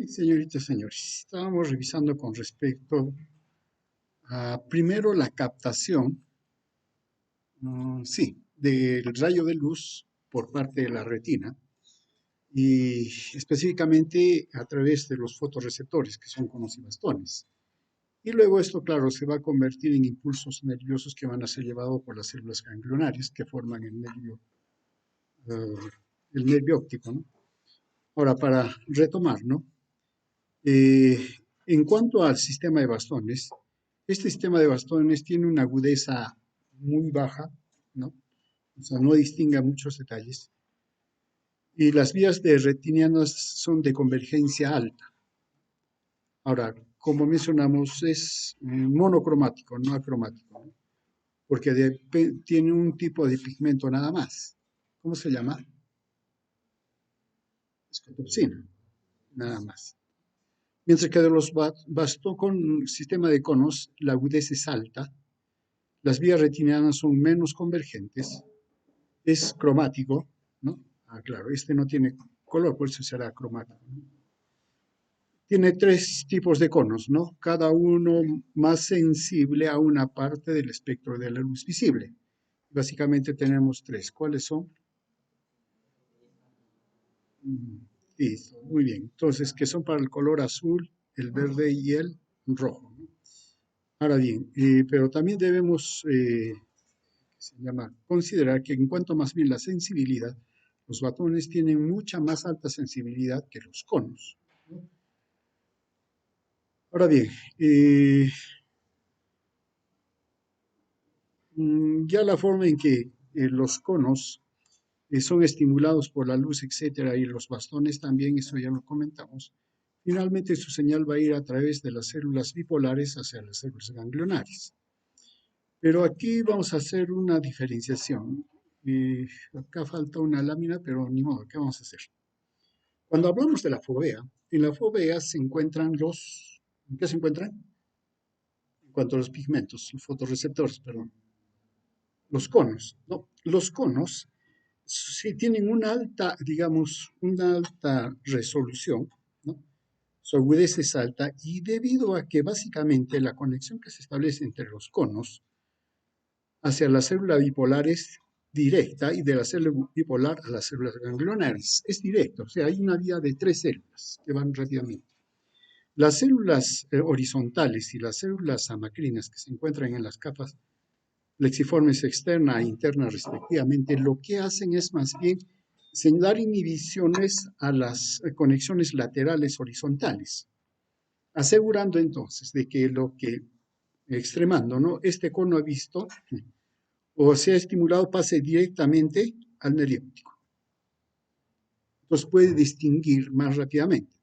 Señoritas y señores, estábamos revisando con respecto a, primero, la captación, sí, del rayo de luz por parte de la retina y específicamente a través de los fotorreceptores, que son conos y bastones. Y luego esto, claro, se va a convertir en impulsos nerviosos que van a ser llevados por las células ganglionares que forman eh, el nervio óptico, ¿no? Ahora, para retomar, ¿no? Eh, en cuanto al sistema de bastones, este sistema de bastones tiene una agudeza muy baja, ¿no? O sea, no distingue muchos detalles. Y las vías de retinianas son de convergencia alta. Ahora, como mencionamos, es monocromático, no acromático, ¿no? Porque tiene un tipo de pigmento nada más. ¿Cómo se llama? Escotopsina, nada más. Mientras que de los bastón con sistema de conos, la agudeza es alta, las vías retinianas son menos convergentes, es cromático, ¿no? Ah, claro, este no tiene color, por eso será cromático, ¿no? Tiene tres tipos de conos, ¿no? Cada uno más sensible a una parte del espectro de la luz visible. Básicamente tenemos tres. ¿Cuáles son? Mm, Listo, muy bien. Entonces, que son para el color azul, el verde y el rojo, ¿no? Ahora bien, pero también debemos se llama considerar que en cuanto más bien la sensibilidad, los batones tienen mucha más alta sensibilidad que los conos, ¿no? Ahora bien, ya la forma en que los conos son estimulados por la luz, etcétera, y los bastones también, eso ya lo comentamos, finalmente su señal va a ir a través de las células bipolares hacia las células ganglionares. Pero aquí vamos a hacer una diferenciación. Acá falta una lámina, pero ni modo, ¿qué vamos a hacer? Cuando hablamos de la fovea, en la fovea se encuentran ¿qué se encuentran? En cuanto a los pigmentos, los fotorreceptores, perdón, los conos, ¿no? Los conos sí tienen una alta, digamos, una alta resolución, ¿no? Su agudeza es alta y debido a que básicamente la conexión que se establece entre los conos hacia la célula bipolar es directa y de la célula bipolar a las células ganglionares es directo, o sea, hay una vía de tres células que van rápidamente. Las células horizontales y las células amacrinas que se encuentran en las capas plexiformes externa e interna respectivamente, lo que hacen es más bien dar inhibiciones a las conexiones laterales horizontales, asegurando entonces de que lo que extremando, ¿no? Este cono ha visto o sea estimulado pase directamente al nervio óptico. Entonces puede distinguir más rápidamente.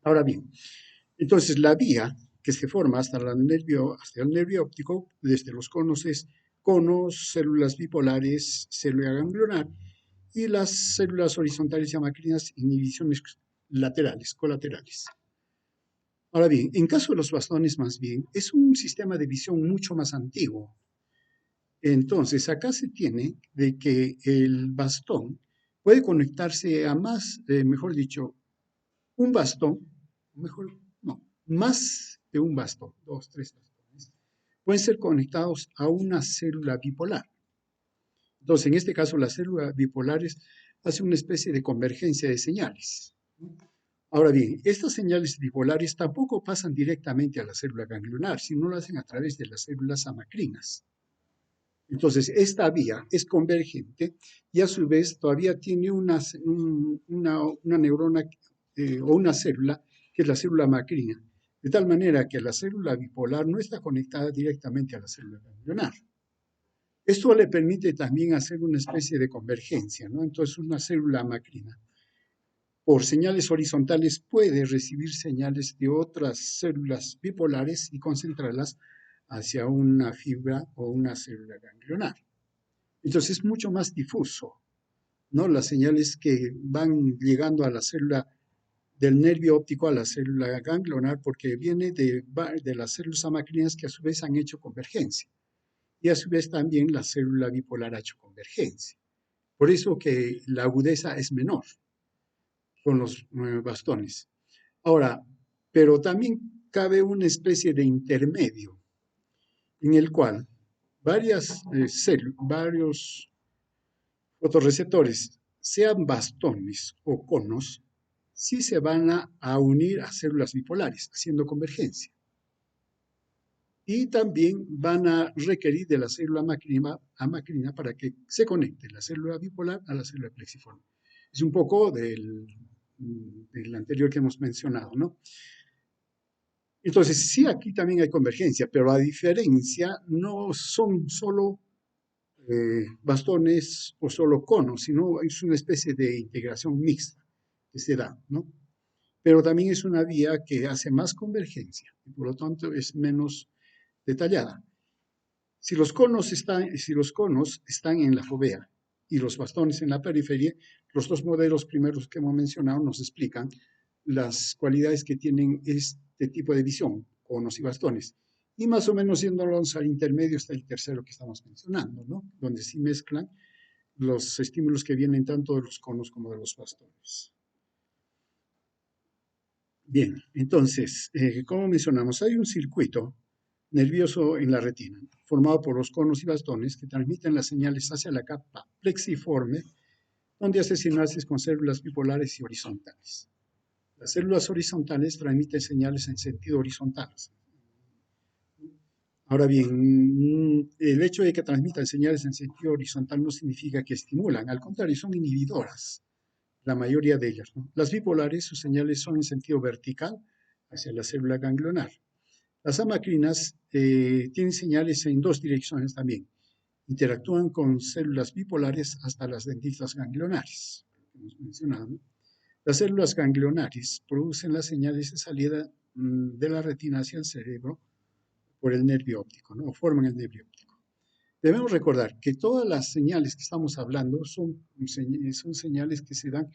Ahora bien, entonces la vía que se forma hasta el nervio óptico, desde los conos es conos, células bipolares, célula ganglionar y las células horizontales y amacrinas, inhibiciones laterales, colaterales. Ahora bien, en caso de los bastones más bien, es un sistema de visión mucho más antiguo. Entonces, acá se tiene de que el bastón puede conectarse a más, mejor dicho, un bastón, mejor, no, más de un bastón, dos, tres bastones, pueden ser conectados a una célula bipolar. Entonces, en este caso, las células bipolares hacen una especie de convergencia de señales. Ahora bien, estas señales bipolares tampoco pasan directamente a la célula ganglionar, sino lo hacen a través de las células amacrinas. Entonces, esta vía es convergente y a su vez todavía tiene una neurona o una célula, que es la célula macrina, de tal manera que la célula bipolar no está conectada directamente a la célula ganglionar. Esto le permite también hacer una especie de convergencia, ¿no? Entonces, una célula macrina, por señales horizontales, puede recibir señales de otras células bipolares y concentrarlas hacia una fibra o una célula ganglionar. Entonces es mucho más difuso, ¿no? Las señales que van llegando a la célula del nervio óptico a la célula ganglionar porque viene de las células amacrinas que a su vez han hecho convergencia y a su vez también la célula bipolar ha hecho convergencia. Por eso que la agudeza es menor con los bastones. Ahora, pero también cabe una especie de intermedio en el cual varios fotorreceptores, sean bastones o conos, sí se van a unir a células bipolares, haciendo convergencia. Y también van a requerir de la célula macrina para que se conecte la célula bipolar a la célula plexiforme. Es un poco del anterior que hemos mencionado, ¿no? Entonces, sí, aquí también hay convergencia, pero a diferencia no son solo bastones o solo conos, sino es una especie de integración mixta que se da, ¿no? Pero también es una vía que hace más convergencia y por lo tanto es menos detallada. Si los conos están en la fovea y los bastones en la periferia, los dos modelos primeros que hemos mencionado nos explican las cualidades que tienen este tipo de visión, conos y bastones. Y más o menos yéndonos al intermedio está el tercero que estamos mencionando, ¿no? Donde sí mezclan los estímulos que vienen tanto de los conos como de los bastones. Bien, entonces, como mencionamos, hay un circuito nervioso en la retina, formado por los conos y bastones que transmiten las señales hacia la capa plexiforme, donde hace sinapsis con células bipolares y horizontales. Las células horizontales transmiten señales en sentido horizontal. Ahora bien, el hecho de que transmitan señales en sentido horizontal no significa que estimulan, al contrario, son inhibidoras, la mayoría de ellas, ¿no? Las bipolares, sus señales son en sentido vertical hacia la célula ganglionar. Las amacrinas tienen señales en dos direcciones también. Interactúan con células bipolares hasta las dendritas ganglionares, que hemos mencionado, ¿no? Las células ganglionares producen las señales de salida de la retina hacia el cerebro por el nervio óptico, ¿no? O forman el nervio óptico. Debemos recordar que todas las señales que estamos hablando son señales que se dan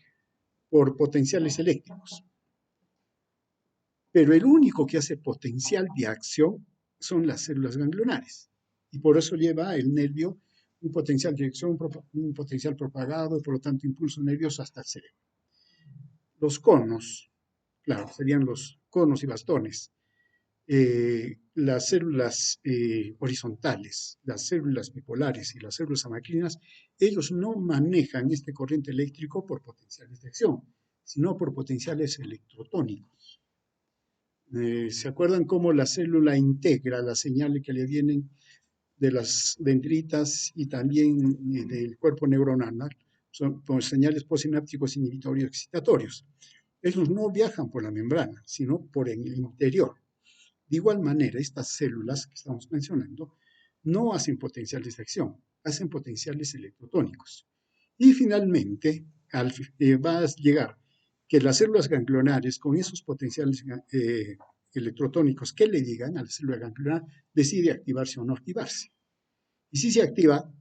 por potenciales eléctricos. Pero el único que hace potencial de acción son las células ganglionares. Y por eso lleva el nervio un potencial de acción, un potencial propagado, y por lo tanto impulso nervioso hasta el cerebro. Los conos, claro, serían los conos y bastones. Las células horizontales, las células bipolares y las células amacrinas, ellos no manejan este corriente eléctrico por potenciales de acción, sino por potenciales electrotónicos. ¿Se acuerdan cómo la célula integra las señales que le vienen de las dendritas y también del cuerpo neuronal? Son señales postsinápticos inhibitorios excitatorios. Esos no viajan por la membrana, sino por el interior. De igual manera, estas células que estamos mencionando no hacen potenciales de acción, hacen potenciales electrotónicos. Y finalmente, va a llegar que las células ganglionares, con esos potenciales electrotónicos que le llegan a la célula ganglionar, decide activarse o no activarse. Y si se activa,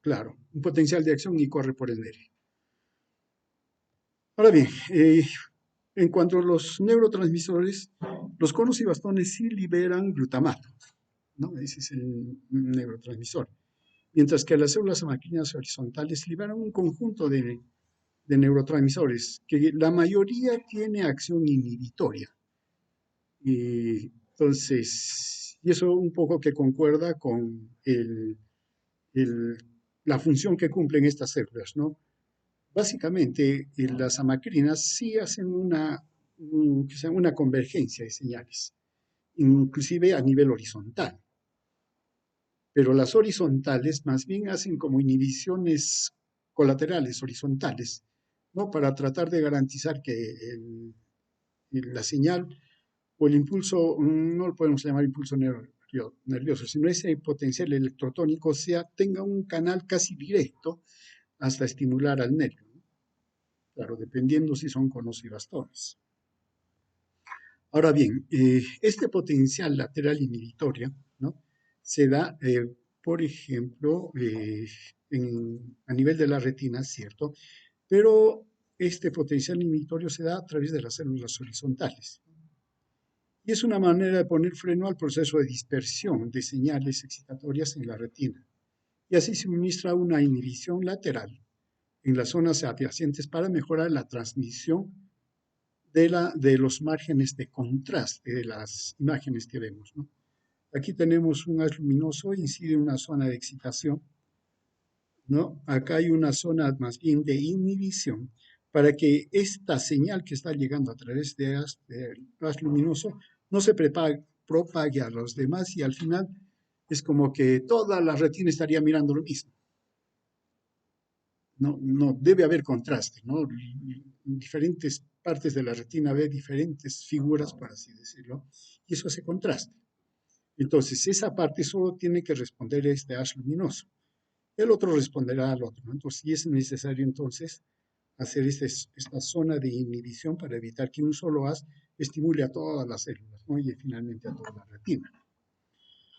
claro, un potencial de acción y corre por el nervio. Ahora bien, en cuanto a los neurotransmisores, los conos y bastones sí liberan glutamato, ¿no? Ese es el neurotransmisor. Mientras que las células amacrinas horizontales liberan un conjunto de neurotransmisores que la mayoría tiene acción inhibitoria. Y entonces, y eso un poco que concuerda con la función que cumplen estas células, ¿no? Básicamente, las amacrinas sí hacen una convergencia de señales, inclusive a nivel horizontal. Pero las horizontales más bien hacen como inhibiciones colaterales, horizontales, ¿no? Para tratar de garantizar que la señal o el impulso, no lo podemos llamar impulso nervioso, sino ese potencial electrotónico tenga un canal casi directo hasta estimular al nervio, ¿no? Claro, dependiendo si son conos y bastones. Ahora bien, este potencial lateral inhibitorio, ¿no? Se da, por ejemplo, a nivel de la retina, ¿cierto? Pero este potencial inhibitorio se da a través de las células horizontales. Y es una manera de poner freno al proceso de dispersión de señales excitatorias en la retina. Y así se suministra una inhibición lateral en las zonas adyacentes para mejorar la transmisión de los márgenes de contraste de las imágenes que vemos, ¿no? Aquí tenemos un haz luminoso, incide en una zona de excitación, ¿no? Acá hay una zona más bien de inhibición para que esta señal que está llegando a través del haz luminoso no se propague a los demás y al final es como que toda la retina estaría mirando lo mismo. No, no debe haber contraste, ¿no? En diferentes partes de la retina ve diferentes figuras, por así decirlo, y eso hace contraste. Entonces, esa parte solo tiene que responder a este haz luminoso. El otro responderá al otro, ¿no? Entonces, sí es necesario entonces hacer esta zona de inhibición para evitar que un solo haz estimule a todas las células, ¿no? Y finalmente a toda la retina.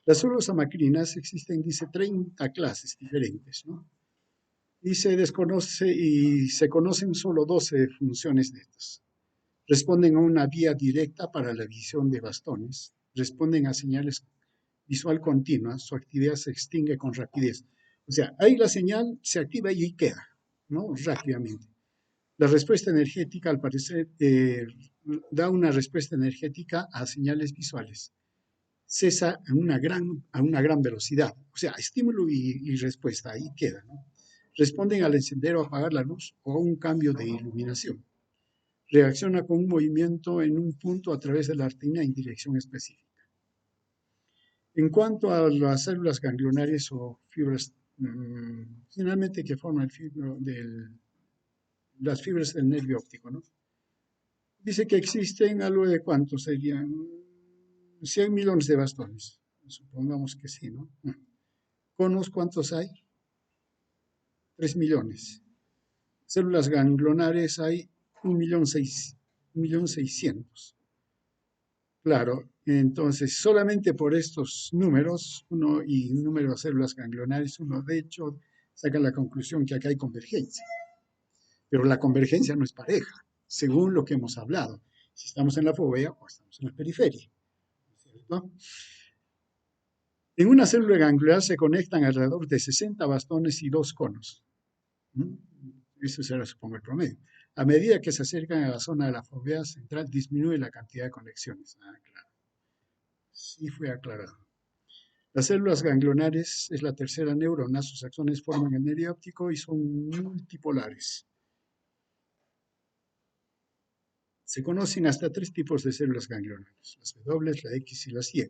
Las células amacrinas existen, dice, 30 clases diferentes, ¿no? Y se conocen solo 12 funciones de estas. Responden a una vía directa para la visión de bastones, responden a señales visual continua, su actividad se extingue con rapidez. O sea, ahí la señal se activa y ahí queda, ¿no? Rápidamente. La respuesta energética, al parecer, da una respuesta energética a señales visuales. Cesa a una gran velocidad. O sea, estímulo y respuesta, ahí queda, ¿no? Responden al encender o apagar la luz o a un cambio de iluminación. Reacciona con un movimiento en un punto a través de la retina en dirección específica. En cuanto a las células ganglionares o fibras, finalmente que forman las fibras del nervio óptico, ¿no? Dice que existen algo de cuántos serían 100 millones de bastones. Supongamos que sí, ¿no? ¿Conos cuántos hay? 3 millones. Células ganglionares hay 1.600.000. Claro, entonces solamente por estos números, uno y número de células ganglionares, uno de hecho saca la conclusión que acá hay convergencia. Pero la convergencia no es pareja, según lo que hemos hablado. Si estamos en la fovea o estamos en la periferia, ¿cierto? En una célula ganglionar se conectan alrededor de 60 bastones y 2 conos. Eso será, supongo, el promedio. A medida que se acercan a la zona de la fovea central, disminuye la cantidad de conexiones. Ah, claro. Sí fue aclarado. Las células ganglionares es la tercera neurona, sus axones forman el nervio óptico y son multipolares. Se conocen hasta 3 tipos de células ganglionares, las W, la X y las Y.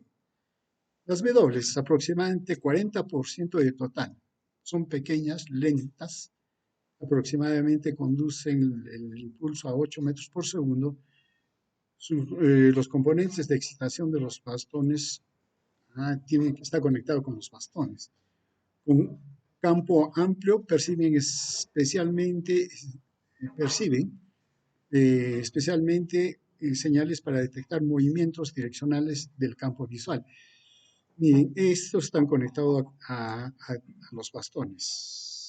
Las W, aproximadamente 40% del total, son pequeñas, lentas, aproximadamente conducen el impulso a 8 metros por segundo. Los componentes de excitación de los bastones tienen que estar conectados con los bastones. Con campo amplio perciben señales para detectar movimientos direccionales del campo visual. Miren, estos están conectados a los bastones.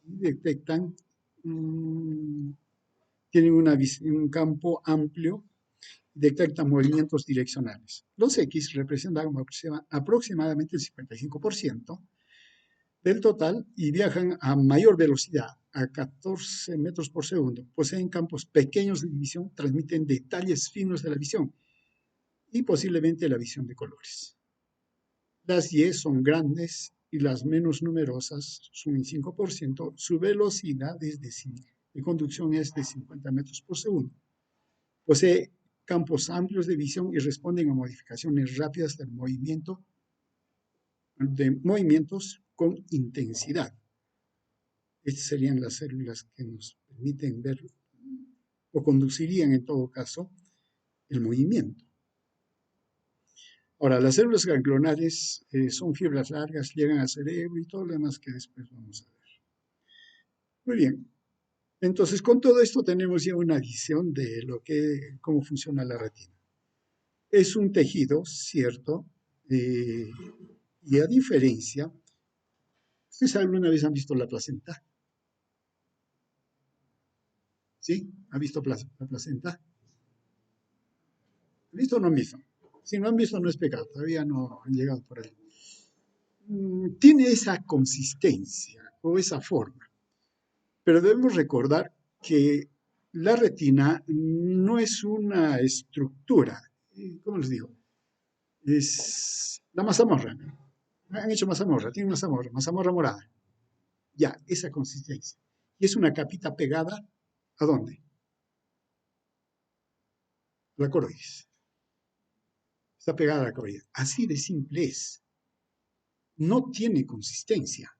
Detectan, tienen un campo amplio, detectan movimientos direccionales. Los X representan aproximadamente el 55% del total y viajan a mayor velocidad, a 14 metros por segundo. Poseen campos pequeños de visión, transmiten detalles finos de la visión y posiblemente la visión de colores. Las Y son grandes y las menos numerosas son el 5%. Su velocidad de conducción es de 50 metros por segundo. Posee campos amplios de visión y responden a modificaciones rápidas del movimientos con intensidad. Estas serían las células que nos permiten ver o conducirían en todo caso el movimiento. Ahora, las células ganglionares son fibras largas, llegan al cerebro y todo lo demás que después vamos a ver. Muy bien. Entonces, con todo esto tenemos ya una visión de cómo funciona la retina. Es un tejido, ¿cierto? Y a diferencia, ¿ustedes alguna vez han visto la placenta? ¿Sí? ¿Han visto la placenta? ¿Han visto o no han visto? Si no han visto, no es pecado, todavía no han llegado por ahí. Tiene esa consistencia o esa forma, pero debemos recordar que la retina no es una estructura, ¿cómo les digo? Es la mazamorra. Han hecho mazamorra, tiene mazamorra, mazamorra morada. Ya, esa consistencia. Y es una capita pegada, ¿a dónde? La coroides. Está pegada a la coroides. Así de simple es. No tiene consistencia.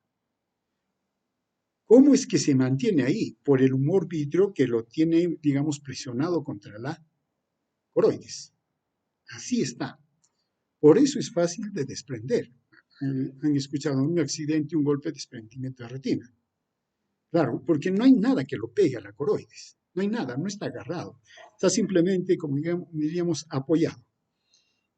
¿Cómo es que se mantiene ahí? Por el humor vítreo que lo tiene, digamos, presionado contra la coroides. Así está. Por eso es fácil de desprender. Han escuchado un accidente, un golpe de desprendimiento de retina. Claro, porque no hay nada que lo pegue a la coroides. No hay nada, no está agarrado. Está simplemente, como diríamos, apoyado.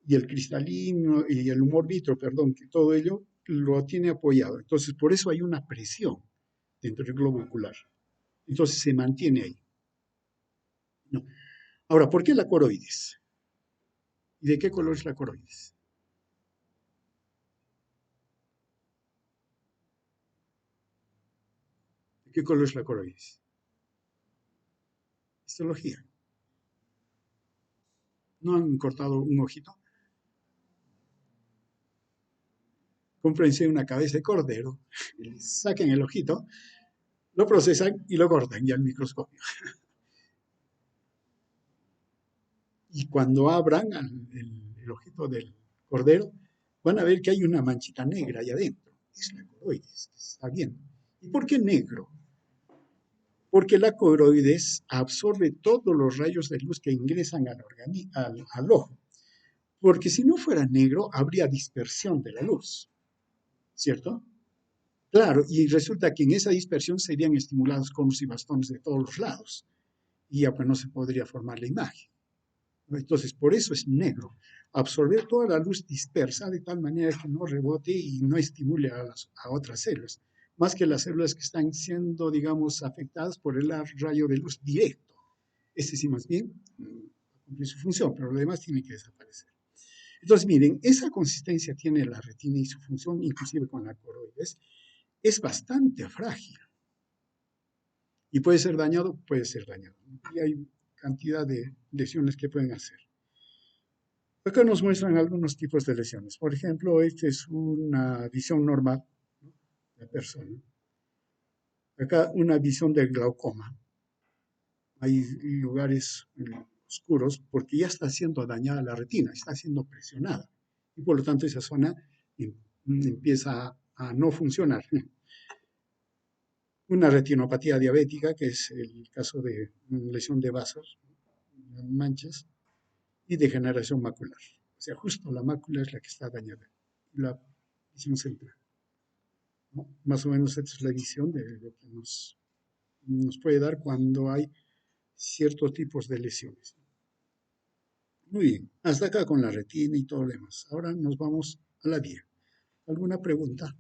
Y el cristalino y el humor vitro, perdón, que todo ello lo tiene apoyado. Entonces, por eso hay una presión dentro del globo ocular. Entonces se mantiene ahí. No. Ahora, ¿por qué la coroides? ¿Y de qué color es la coroides? ¿De qué color es la coroides? Histología. ¿No han cortado un ojito? Cómprense una cabeza de cordero, saquen el ojito, lo procesan y lo cortan ya al microscopio. Y cuando abran el ojito del cordero, van a ver que hay una manchita negra ahí adentro. Es la coroides, está bien. ¿Y por qué negro? Porque la coroides absorbe todos los rayos de luz que ingresan al ojo. Porque si no fuera negro, habría dispersión de la luz, ¿cierto? Claro, y resulta que en esa dispersión serían estimulados conos y bastones de todos los lados. Y ya pues no se podría formar la imagen. Entonces, por eso es negro. Absorber toda la luz dispersa de tal manera que no rebote y no estimule a otras células, más que las células que están siendo, digamos, afectadas por el rayo de luz directo. Este sí, más bien, cumple su función, pero lo demás tiene que desaparecer. Entonces, miren, esa consistencia tiene la retina y su función, inclusive con la coroides, es bastante frágil. Y puede ser dañado, puede ser dañado. Y hay cantidad de lesiones que pueden hacer. Acá nos muestran algunos tipos de lesiones. Por ejemplo, esta es una visión normal, ¿no?, de la persona. Acá una visión del glaucoma. Hay lugares oscuros porque ya está siendo dañada la retina, está siendo presionada. Y por lo tanto esa zona empieza a no funcionar. Una retinopatía diabética, que es el caso de lesión de vasos, manchas, y degeneración macular. O sea, justo la mácula es la que está dañada, la visión central, ¿no? Más o menos esta es la visión de lo que nos puede dar cuando hay ciertos tipos de lesiones. Muy bien, hasta acá con la retina y todo lo demás. Ahora nos vamos a la vía. ¿Alguna pregunta?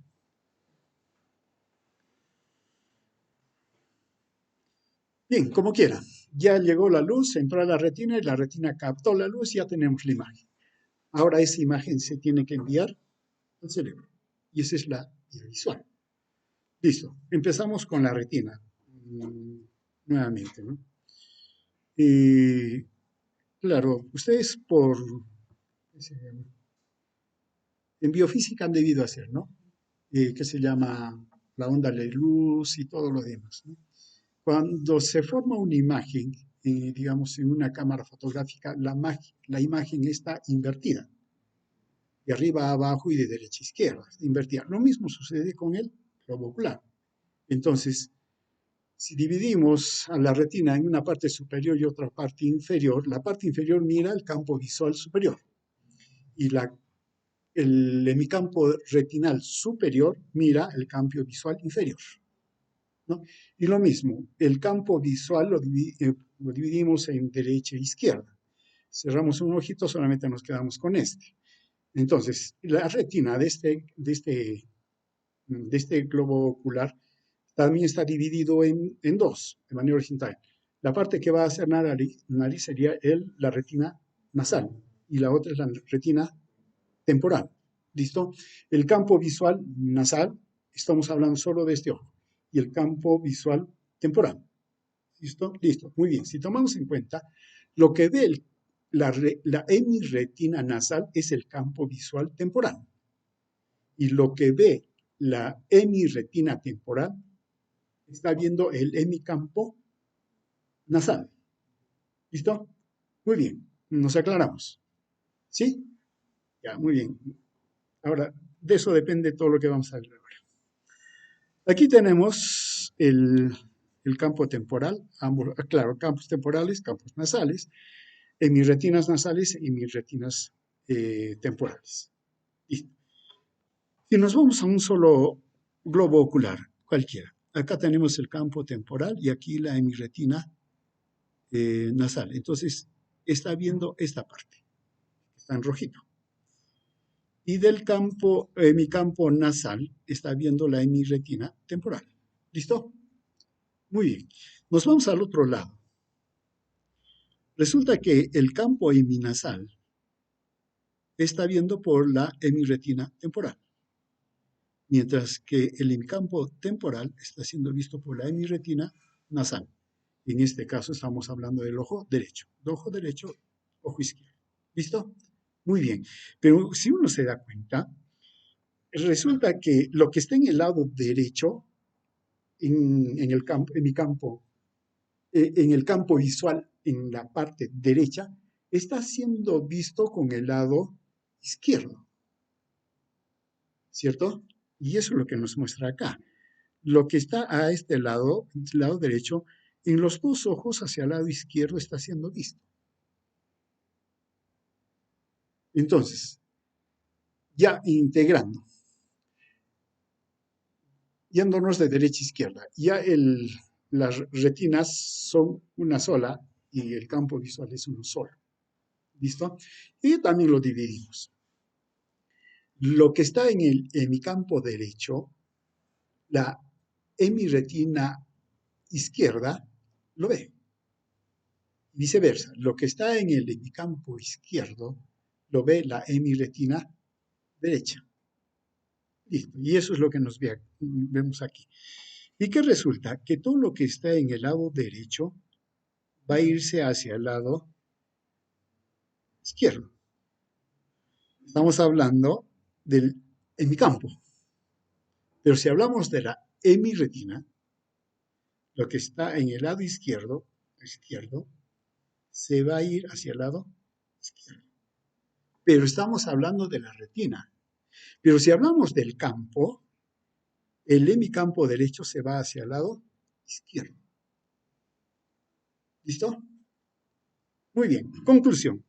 Bien, como quiera. Ya llegó la luz, entró a la retina captó la luz y ya tenemos la imagen. Ahora esa imagen se tiene que enviar al cerebro. Y esa es la vía visual. Listo. Empezamos con la retina. Nuevamente, ¿no? Claro, ustedes ¿qué se llama? En biofísica han debido hacer, ¿no? ¿Qué se llama? La onda de luz y todo lo demás, ¿no? Cuando se forma una imagen, digamos, en una cámara fotográfica, la imagen está invertida, de arriba a abajo y de derecha a izquierda, invertida. Lo mismo sucede con el globo ocular. Entonces, si dividimos a la retina en una parte superior y otra parte inferior, la parte inferior mira el campo visual superior y el hemicampo retinal superior mira el campo visual inferior, ¿no? Y lo mismo, el campo visual lo dividimos en derecha e izquierda. Cerramos un ojito, solamente nos quedamos con este. Entonces, la retina de este globo ocular también está dividido en dos, de manera horizontal. La parte que va a ser nariz sería la retina nasal y la otra es la retina temporal. ¿Listo? El campo visual nasal, estamos hablando solo de este ojo, y el campo visual temporal. ¿Listo? Listo. Muy bien. Si tomamos en cuenta, lo que ve la hemirretina nasal es el campo visual temporal. Y lo que ve la hemirretina temporal está viendo el hemicampo nasal. ¿Listo? Muy bien. Nos aclaramos. ¿Sí? Ya, muy bien. Ahora, de eso depende todo lo que vamos a ver ahora. Aquí tenemos el campo temporal, ambos, claro, campos temporales, campos nasales, en mis retinas nasales y mis retinas temporales. Listo. Si nos vamos a un solo globo ocular, cualquiera, acá tenemos el campo temporal y aquí la hemirretina nasal. Entonces, está viendo esta parte, está en rojito. Y del campo, mi campo nasal, está viendo la hemirretina temporal. ¿Listo? Muy bien. Nos vamos al otro lado. Resulta que el campo heminasal está viendo por la hemirretina temporal, mientras que el hemicampo temporal está siendo visto por la hemirretina nasal. En este caso estamos hablando del ojo derecho. Ojo derecho, ojo izquierdo. ¿Listo? Muy bien. Pero si uno se da cuenta, resulta que lo que está en el lado derecho, en mi campo, en el campo visual, en la parte derecha, está siendo visto con el lado izquierdo, ¿cierto? Y eso es lo que nos muestra acá. Lo que está a este lado, el lado derecho, en los dos ojos hacia el lado izquierdo está siendo visto. Entonces, ya integrando, yéndonos de derecha a izquierda, ya las retinas son una sola y el campo visual es uno solo. ¿Listo? Y también lo dividimos. Lo que está en mi campo derecho, la hemirretina izquierda lo ve. Viceversa, lo que está en el hemicampo izquierdo lo ve la hemirretina derecha. Listo. Y eso es lo que vemos aquí. ¿Y qué resulta? Que todo lo que está en el lado derecho va a irse hacia el lado izquierdo. Estamos hablando del hemicampo. Pero si hablamos de la hemirretina, lo que está en el lado izquierdo se va a ir hacia el lado izquierdo. Pero estamos hablando de la retina. Pero si hablamos del campo, el hemicampo derecho se va hacia el lado izquierdo. ¿Listo? Muy bien. Conclusión.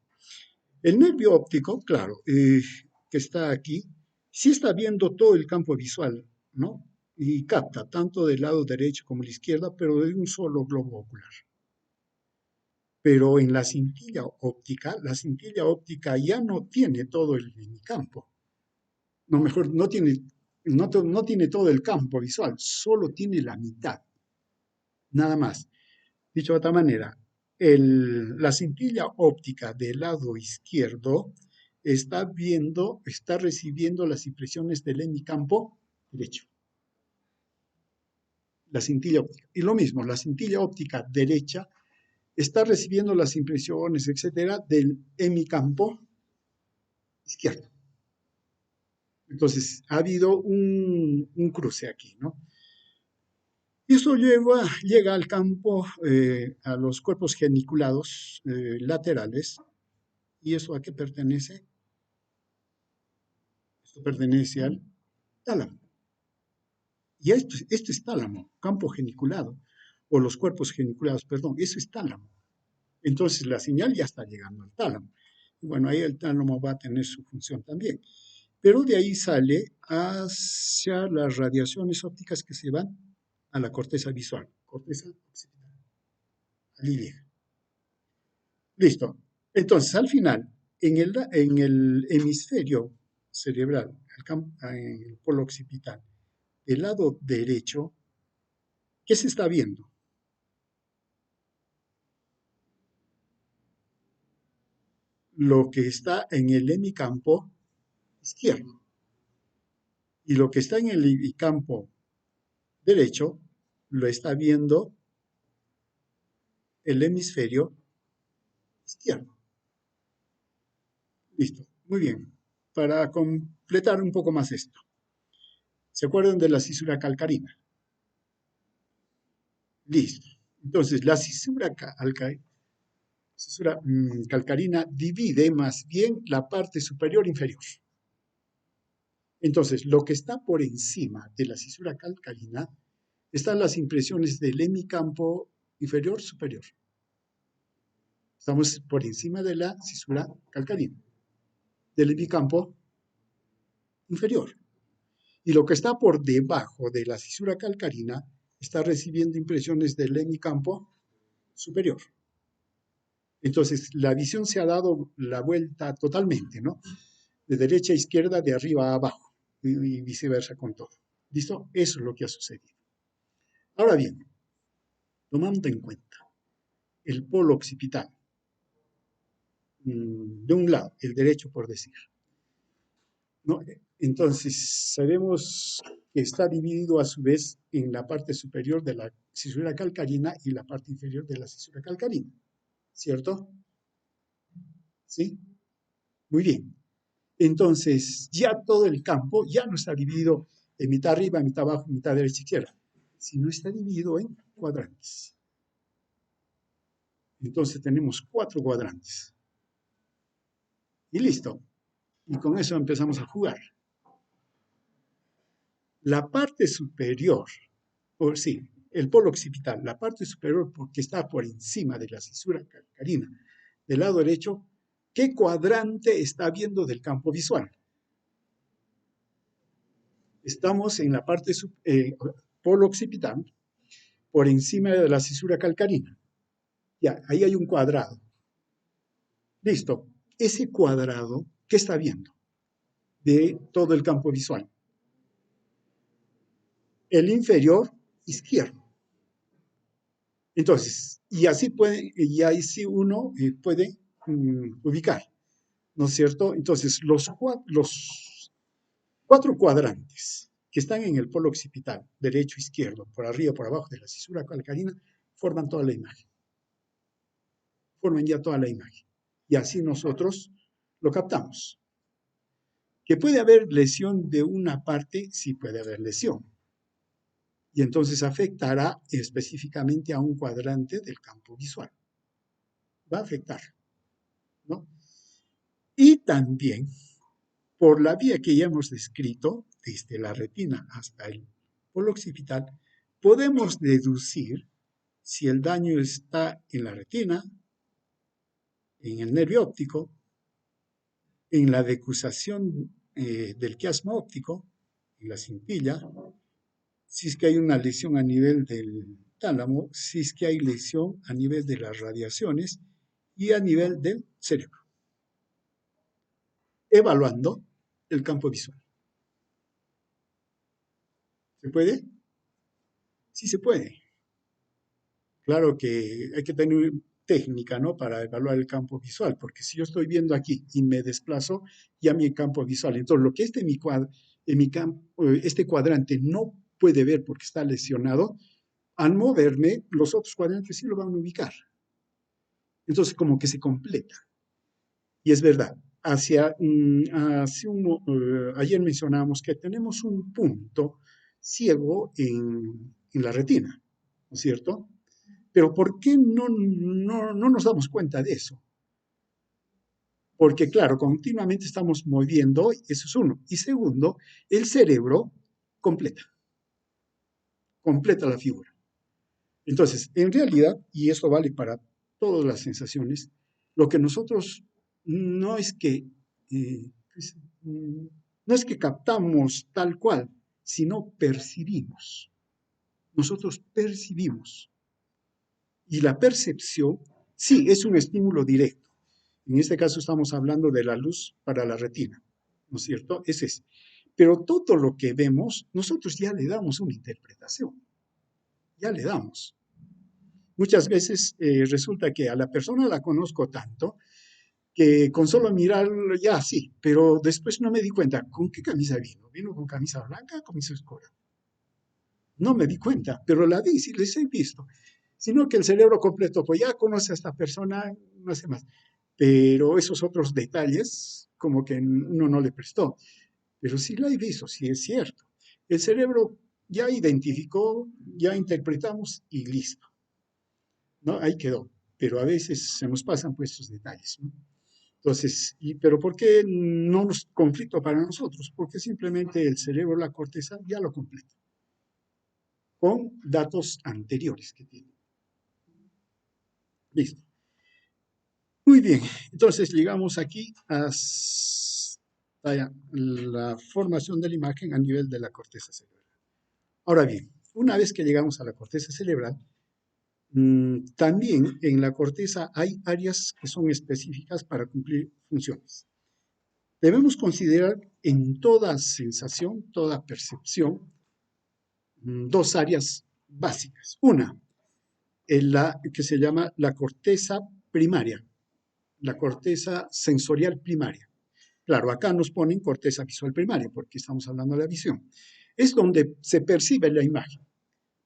El nervio óptico, claro, que está aquí, sí está viendo todo el campo visual, ¿no? Y capta tanto del lado derecho como la izquierda, pero de un solo globo ocular. Pero en la cintilla óptica ya no tiene todo el campo. No, mejor, no tiene todo el campo visual, solo tiene la mitad, nada más. Dicho de otra manera, la cintilla óptica del lado izquierdo está recibiendo las impresiones del hemicampo derecho. La cintilla óptica. Y lo mismo, la cintilla óptica derecha está recibiendo las impresiones, etcétera, del hemicampo izquierdo. Entonces, ha habido un cruce aquí, ¿no? Y eso llega al campo, a los cuerpos geniculados laterales. ¿Y eso a qué pertenece? Esto pertenece al tálamo. Y esto es tálamo, campo geniculado, o los cuerpos geniculados, perdón, eso es tálamo. Entonces la señal ya está llegando al tálamo. Y bueno, ahí el tálamo va a tener su función también. Pero de ahí sale hacia las radiaciones ópticas que se van a la corteza visual, corteza occipital, allí llega. Listo. Entonces, al final, en el hemisferio cerebral, en el polo occipital, del lado derecho, ¿qué se está viendo? Lo que está en el hemicampo izquierdo. Y lo que está en el hemicampo derecho lo está viendo el hemisferio izquierdo. Listo, muy bien. Para completar un poco más esto, ¿se acuerdan de la cisura calcarina? Listo. Entonces, la calcarina divide más bien la parte superior e inferior. Entonces, lo que está por encima de la cisura calcarina están las impresiones del hemicampo inferior superior. Estamos por encima de la cisura calcarina, del hemicampo inferior. Y lo que está por debajo de la cisura calcarina está recibiendo impresiones del hemicampo superior. Entonces, la visión se ha dado la vuelta totalmente, ¿no? De derecha a izquierda, de arriba a abajo, y viceversa con todo. ¿Listo? Eso es lo que ha sucedido. Ahora bien, tomando en cuenta el polo occipital, de un lado, el derecho por decir, ¿no? Entonces, sabemos que está dividido a su vez en la parte superior de la cisura calcarina y la parte inferior de la cisura calcarina, ¿cierto? ¿Sí? Muy bien. Entonces, ya todo el campo ya no está dividido en mitad arriba, mitad abajo, mitad derecha, izquierda, sino está dividido en cuadrantes. Entonces tenemos 4 cuadrantes. Y listo. Y con eso empezamos a jugar. La parte superior, o sí, el polo occipital, la parte superior porque está por encima de la cisura calcarina del lado derecho, ¿qué cuadrante está viendo del campo visual? Estamos en la parte polo occipital, por encima de la cisura calcarina. Ya, ahí hay un cuadrado. Listo. Ese cuadrado, ¿qué está viendo de todo el campo visual? El inferior izquierdo. Entonces, y ahí sí uno puede ubicar, ¿no es cierto? Entonces, los 4 cuadrantes que están en el polo occipital, derecho, izquierdo, por arriba, por abajo de la cisura calcarina, forman toda la imagen. Forman ya toda la imagen. Y así nosotros lo captamos. Que puede haber lesión de una parte, sí puede haber lesión. Y entonces afectará específicamente a un cuadrante del campo visual. Va a afectar, ¿no? Y también, por la vía que ya hemos descrito, desde la retina hasta el polo occipital, podemos deducir si el daño está en la retina, en el nervio óptico, en la decusación del quiasma óptico, en la cintilla, si es que hay una lesión a nivel del tálamo, si es que hay lesión a nivel de las radiaciones y a nivel del cerebro, evaluando el campo visual. ¿Se puede? Sí se puede. Claro que hay que tener técnica, ¿no? Para evaluar el campo visual, porque si yo estoy viendo aquí y me desplazo, ya mi campo visual. Entonces, lo que este cuadrante no puede ver porque está lesionado, al moverme, los otros cuadrantes sí lo van a ubicar. Entonces, como que se completa. Y es verdad, ayer mencionábamos que tenemos un punto ciego en la retina, ¿no es cierto? Pero ¿por qué no nos damos cuenta de eso? Porque, claro, continuamente estamos moviendo, eso es uno. Y segundo, el cerebro completa la figura. Entonces, en realidad, y esto vale para todas las sensaciones, lo que nosotros no es que, eh, no es que captamos tal cual, sino percibimos. Nosotros percibimos. Y la percepción, sí, es un estímulo directo. En este caso estamos hablando de la luz para la retina, ¿no es cierto? Ese es. Pero todo lo que vemos, nosotros ya le damos una interpretación. Ya le damos. Muchas veces resulta que a la persona la conozco tanto que con solo mirarlo ya sí, pero después no me di cuenta con qué camisa vino. ¿Vino con camisa blanca o camisa oscura? No me di cuenta, pero la vi, sí les he visto. sino que el cerebro completo, pues ya conoce a esta persona, no hace más. Pero esos otros detalles, como que uno no le prestó. Pero sí la he visto, sí es cierto. El cerebro ya identificó, ya interpretamos y listo, ¿no? Ahí quedó. Pero a veces se nos pasan pues estos detalles, ¿no? Entonces, pero ¿por qué no nos conflicto para nosotros? Porque simplemente el cerebro, la corteza, ya lo completa con datos anteriores que tiene. Listo. Muy bien. Entonces, llegamos aquí hasta la formación de la imagen a nivel de la corteza cerebral. Ahora bien, una vez que llegamos a la corteza cerebral, también en la corteza hay áreas que son específicas para cumplir funciones. Debemos considerar en toda sensación, toda percepción, dos áreas básicas. Una, la que se llama la corteza primaria, la corteza sensorial primaria. Claro, acá nos ponen corteza visual primaria porque estamos hablando de la visión. Es donde se percibe la imagen,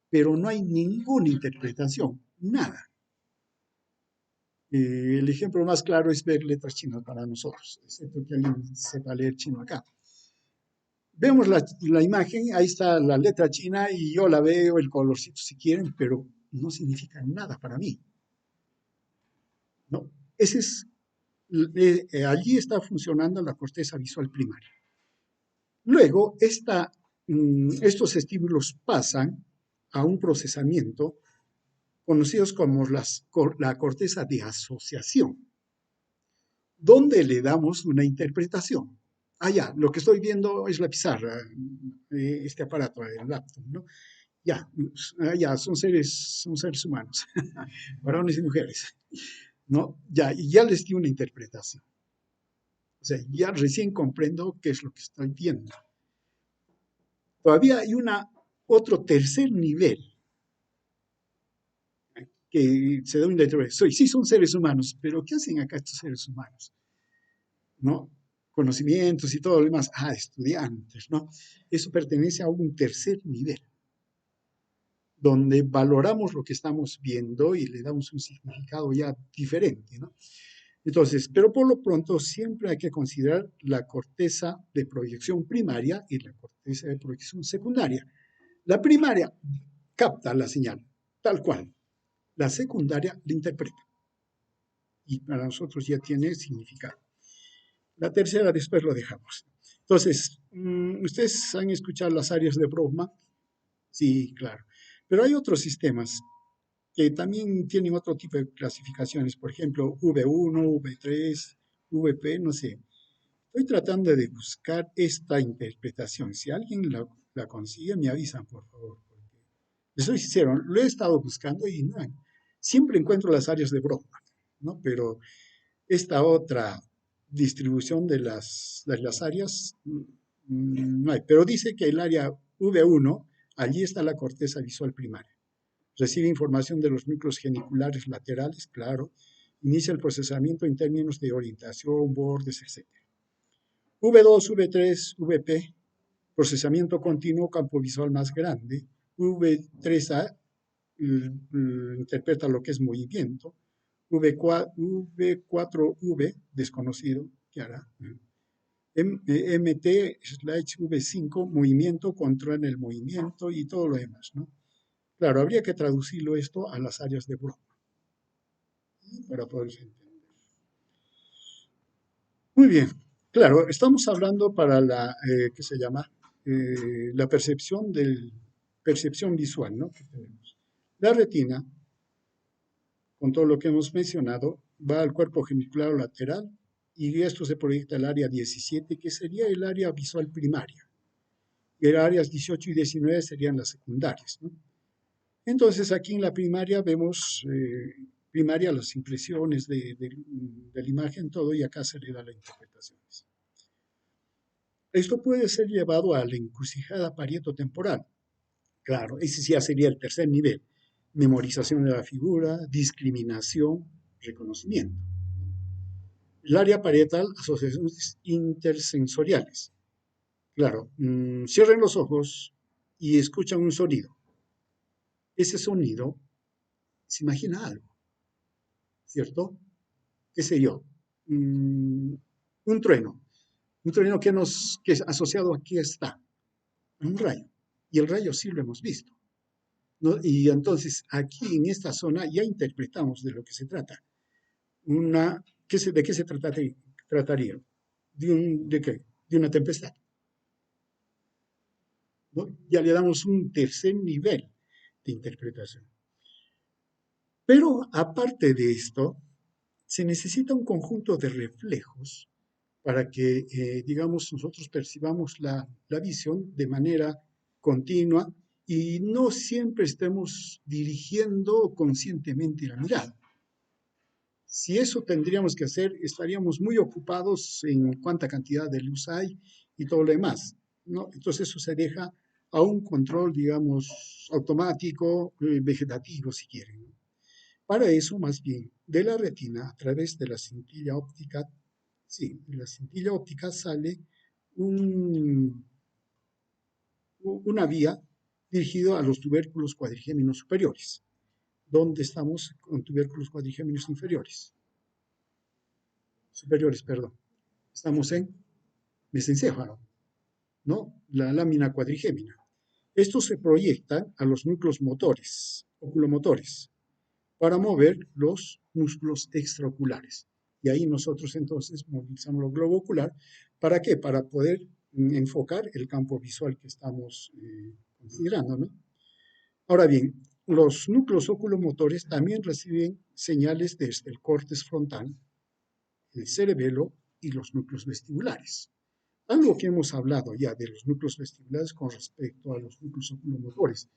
pero no hay ninguna interpretación, nada. El ejemplo más claro es ver letras chinas para nosotros, excepto que alguien sepa leer chino acá. Vemos la imagen, ahí está la letra china y yo la veo, el colorcito si quieren, pero no significa nada para mí, ¿no? Ese es, allí está funcionando la corteza visual primaria. Luego, estos estímulos pasan a un procesamiento conocidos como la corteza de asociación, donde le damos una interpretación. Ya, lo que estoy viendo es la pizarra, este aparato, el laptop, ¿no? Ya, son seres humanos, varones y mujeres, ¿no? Ya, y ya les di una interpretación. O sea, ya recién comprendo qué es lo que estoy viendo. Todavía hay otro tercer nivel que se da una interpretación. Sí, son seres humanos, pero ¿qué hacen acá estos seres humanos? ¿No? Conocimientos y todo lo demás. Estudiantes, ¿no? Eso pertenece a un tercer nivel, donde valoramos lo que estamos viendo y le damos un significado ya diferente, ¿no? Entonces, pero por lo pronto siempre hay que considerar la corteza de proyección primaria y la corteza de proyección secundaria. La primaria capta la señal, tal cual. La secundaria la interpreta y para nosotros ya tiene significado. La tercera después lo dejamos. Entonces, ¿ustedes han escuchado las áreas de Brodmann? Sí, claro. Pero hay otros sistemas que también tienen otro tipo de clasificaciones, por ejemplo, V1, V3, VP, no sé. Estoy tratando de buscar esta interpretación. Si alguien la consigue, me avisan, por favor. Les soy sincero, lo he estado buscando y no, siempre encuentro las áreas de Brodmann, ¿no? Pero esta otra distribución de las áreas no hay. Pero dice que el área V1, allí está la corteza visual primaria. Recibe información de los núcleos geniculares laterales, claro. Inicia el procesamiento en términos de orientación, bordes, etc. V2, V3, VP, procesamiento continuo, campo visual más grande. V3A interpreta lo que es movimiento. V4V, desconocido, ¿qué hará? MT/V5, movimiento, controla el movimiento y todo lo demás, ¿no? Claro, habría que traducirlo esto a las áreas de Broca para poder entender. Muy bien, claro, estamos hablando para ¿qué se llama? La percepción visual, ¿no? Que tenemos. La retina, con todo lo que hemos mencionado, va al cuerpo genicular lateral y esto se proyecta al área 17, que sería el área visual primaria. Y las áreas 18 y 19 serían las secundarias, ¿no? Entonces, aquí en la primaria vemos las impresiones de la imagen, todo, y acá se le da las interpretaciones. Esto puede ser llevado a la encrucijada parieto-temporal. Claro, ese ya sería el tercer nivel. Memorización de la figura, discriminación, reconocimiento. El área parietal, asociaciones intersensoriales. Claro, cierren los ojos y escuchan un sonido. Ese sonido se imagina algo, ¿cierto? ¿Qué sé yo? Mm, un trueno. Un trueno que es asociado aquí está, un rayo. Y el rayo sí lo hemos visto, ¿no? Y entonces aquí en esta zona ya interpretamos de lo que se trata. ¿De qué se trataría? ¿De qué? De una tempestad, ¿no? Ya le damos un tercer nivel de interpretación. Pero aparte de esto, se necesita un conjunto de reflejos para que, digamos, nosotros percibamos la visión de manera continua y no siempre estemos dirigiendo conscientemente la mirada. Si eso tendríamos que hacer, estaríamos muy ocupados en cuánta cantidad de luz hay y todo lo demás, ¿no? Entonces eso se deja a un control, digamos, automático, vegetativo, si quieren, ¿no? Para eso, más bien, de la retina, a través de la cintilla óptica, sí, de la cintilla óptica sale un, una vía dirigida a los tubérculos cuadrigéminos superiores, donde estamos con tubérculos cuadrigéminos inferiores, superiores, perdón. Estamos en mesencéfalo, ¿no? La lámina cuadrigémina. Estos se proyectan a los núcleos motores, oculomotores, para mover los músculos extraoculares. Y ahí nosotros entonces movilizamos el globo ocular. ¿Para qué? Para poder enfocar el campo visual que estamos considerando, ¿no? Ahora bien, los núcleos oculomotores también reciben señales desde el córtex frontal, el cerebelo y los núcleos vestibulares. Algo que hemos hablado ya de los núcleos vestibulares con respecto a los núcleos oculomotores,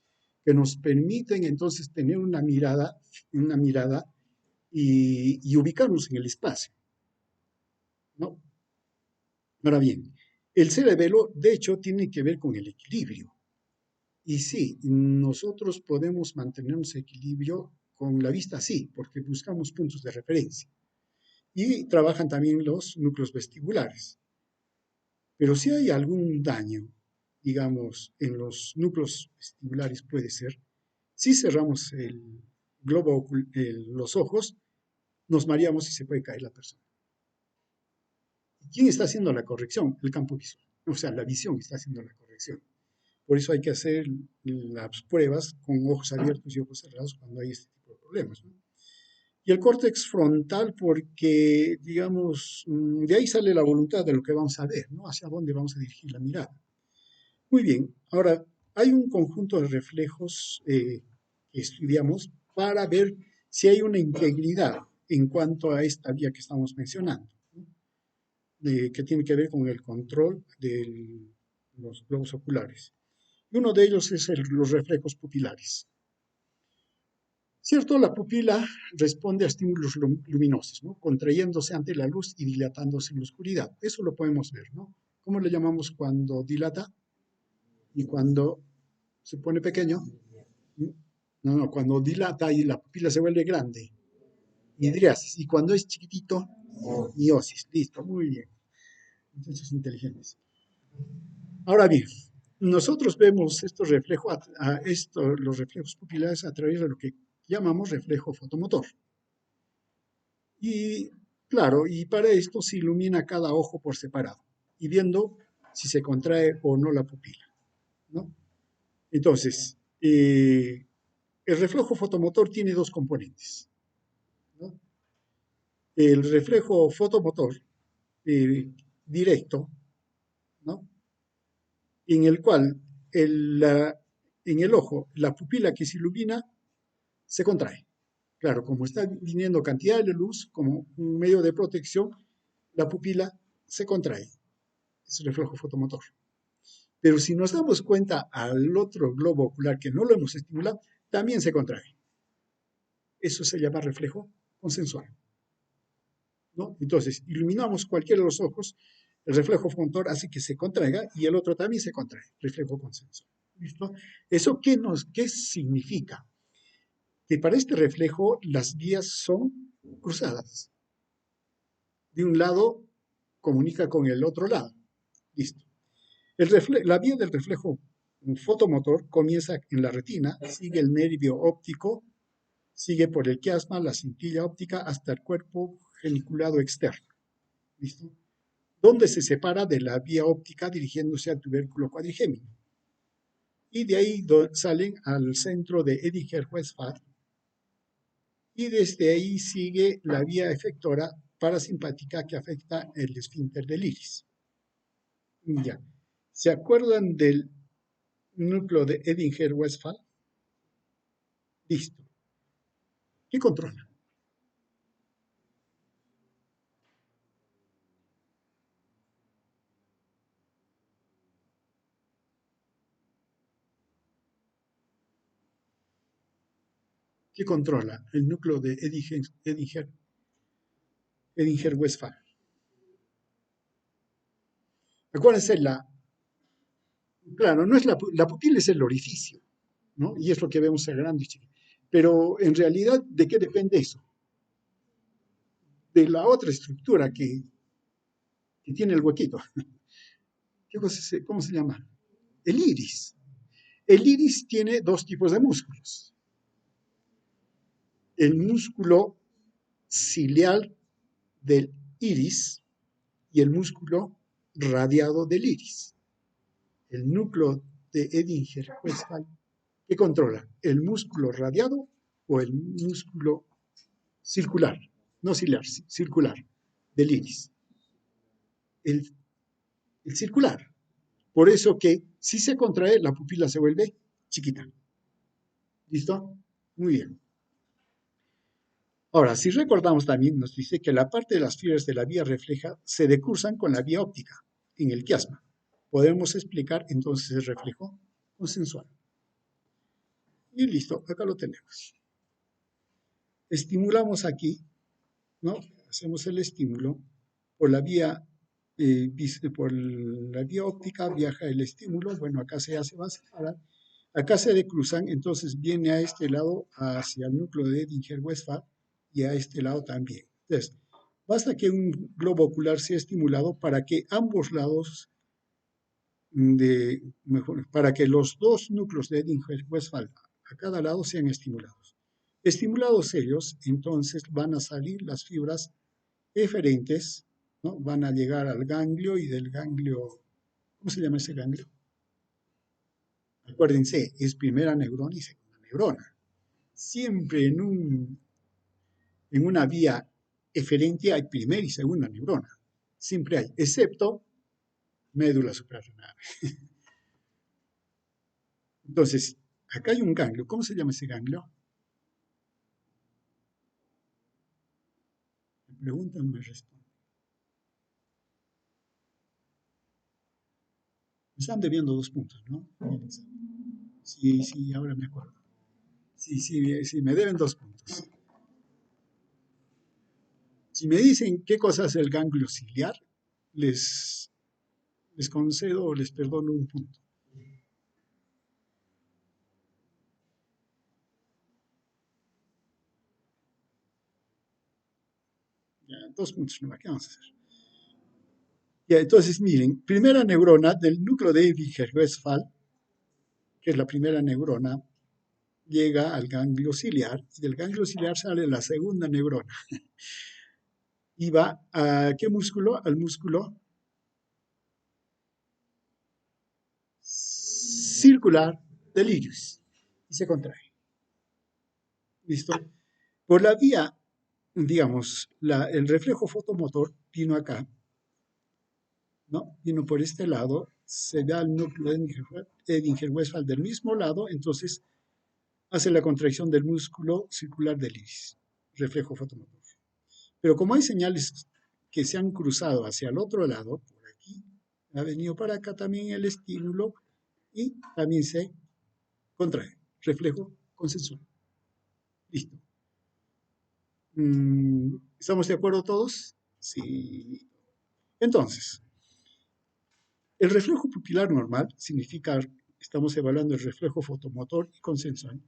que nos permiten entonces tener una mirada y ubicarnos en el espacio, ¿no? Ahora bien, el cerebelo, de hecho, tiene que ver con el equilibrio. Y sí, nosotros podemos mantenernos equilibrio con la vista, sí, porque buscamos puntos de referencia. Y trabajan también los núcleos vestibulares. Pero si hay algún daño, digamos, en los núcleos vestibulares puede ser, si cerramos el globo, los ojos, nos mareamos y se puede caer la persona. ¿Quién está haciendo la corrección? El campo visual. O sea, la visión está haciendo la corrección. Por eso hay que hacer las pruebas con ojos abiertos y ojos cerrados cuando hay este tipo de problemas, ¿no? Y el córtex frontal porque, digamos, de ahí sale la voluntad de lo que vamos a ver, ¿no? Hacia dónde vamos a dirigir la mirada. Muy bien, ahora hay un conjunto de reflejos que estudiamos para ver si hay una integridad en cuanto a esta vía que estamos mencionando, ¿no? Que tiene que ver con el control de los globos oculares. Y uno de ellos es los reflejos pupilares. ¿Cierto? La pupila responde a estímulos luminosos, ¿no? Contrayéndose ante la luz y dilatándose en la oscuridad. Eso lo podemos ver, ¿no? ¿Cómo le llamamos cuando dilata y cuando se pone pequeño? No, no, cuando dilata y la pupila se vuelve grande, midriasis. Y cuando es chiquitito, miosis. Listo, muy bien. Entonces, inteligentes. Ahora bien, nosotros vemos estos reflejos, los reflejos pupilares a través de lo que llamamos reflejo fotomotor. Y claro, y para esto se ilumina cada ojo por separado y viendo si se contrae o no la pupila, ¿no? Entonces, el reflejo fotomotor tiene dos componentes, ¿no? El reflejo fotomotor directo, ¿no? En el cual en el ojo la pupila que se ilumina se contrae. Claro, como está viniendo cantidad de luz como un medio de protección, la pupila se contrae. Es el reflejo fotomotor. Pero si nos damos cuenta al otro globo ocular que no lo hemos estimulado, también se contrae. Eso se llama reflejo consensual, ¿no? Entonces, iluminamos cualquiera de los ojos, el reflejo fotomotor hace que se contraiga y el otro también se contrae, reflejo consensual. ¿Listo? ¿Eso qué significa? Que para este reflejo las vías son cruzadas. De un lado comunica con el otro lado. Listo. La vía del reflejo fotomotor comienza en la retina, sigue el nervio óptico Sigue por el quiasma, la cintilla óptica, hasta el cuerpo geniculado externo. ¿Listo? Donde se separa de la vía óptica dirigiéndose al tubérculo cuadrigémino. Y de ahí salen al centro de Edinger-Westphal, y desde ahí sigue la vía efectora parasimpática que afecta el esfínter del iris. Ya. ¿Se acuerdan del núcleo de Edinger-Westphal? Listo. ¿Qué controla? ¿Qué controla el núcleo de Edinger-Westphal? Acuérdense, claro, no es la pupila es el orificio, ¿no? Y es lo que vemos el grande y chiquito. Pero en realidad, ¿de qué depende eso? De la otra estructura que tiene el huequito. ¿Cómo se llama? El iris. El iris tiene dos tipos de músculos. El músculo ciliar del iris y el músculo radiado del iris. El núcleo de Edinger-Westphal, ¿qué controla? ¿El músculo radiado o el músculo circular? No ciliar, circular, del iris. El, el circular. Por eso que si se contrae, la pupila se vuelve chiquita. ¿Listo? Muy bien. Ahora, si recordamos también, nos dice que la parte de las fibras de la vía refleja se decursan con la vía óptica en el quiasma. Podemos explicar entonces el reflejo consensual. Y listo, acá lo tenemos. Estimulamos aquí, ¿no? Hacemos el estímulo por la vía, por la vía óptica, viaja el estímulo, bueno, acá va a separar, acá se decruzan, entonces viene a este lado hacia el núcleo de Edinger-Westphal y a este lado también. Entonces, basta que un globo ocular sea estimulado para que ambos lados para que los dos núcleos de Edinger-Westphal a cada lado sean estimulados. Estimulados ellos, entonces van a salir las fibras eferentes, ¿no? Van a llegar al ganglio y del ganglio, ¿cómo se llama ese ganglio? Acuérdense, es primera neurona y segunda neurona. Siempre en una vía eferente hay primera y segunda neurona. Siempre hay, excepto médula suprarrenal. Entonces, acá hay un ganglio. ¿Cómo se llama ese ganglio? Me preguntan, me responden. Me están debiendo 2 puntos, ¿no? Sí, sí, ahora me acuerdo. Sí, sí, sí, me deben 2 puntos. Si me dicen qué cosa es el ganglio ciliar, les concedo o les perdono 1 punto. Ya, 2 puntos nomás, ¿qué vamos a hacer? Ya, entonces, miren, primera neurona del núcleo de Edinger-Westphal, que es la primera neurona, llega al ganglio ciliar, y del ganglio ciliar sale la segunda neurona. Y va a ¿qué músculo? Al músculo circular del iris. Y se contrae. ¿Listo? Por la vía, digamos, el reflejo fotomotor vino acá, ¿no? Vino por este lado, se da el núcleo de Edinger-Westphal del mismo lado, entonces hace la contracción del músculo circular del iris, reflejo fotomotor. Pero como hay señales que se han cruzado hacia el otro lado, por aquí, ha venido para acá también el estímulo y también se contrae, reflejo consensual. Listo. ¿Estamos de acuerdo todos? Sí. Entonces, el reflejo pupilar normal significa, estamos evaluando el reflejo fotomotor y consensual.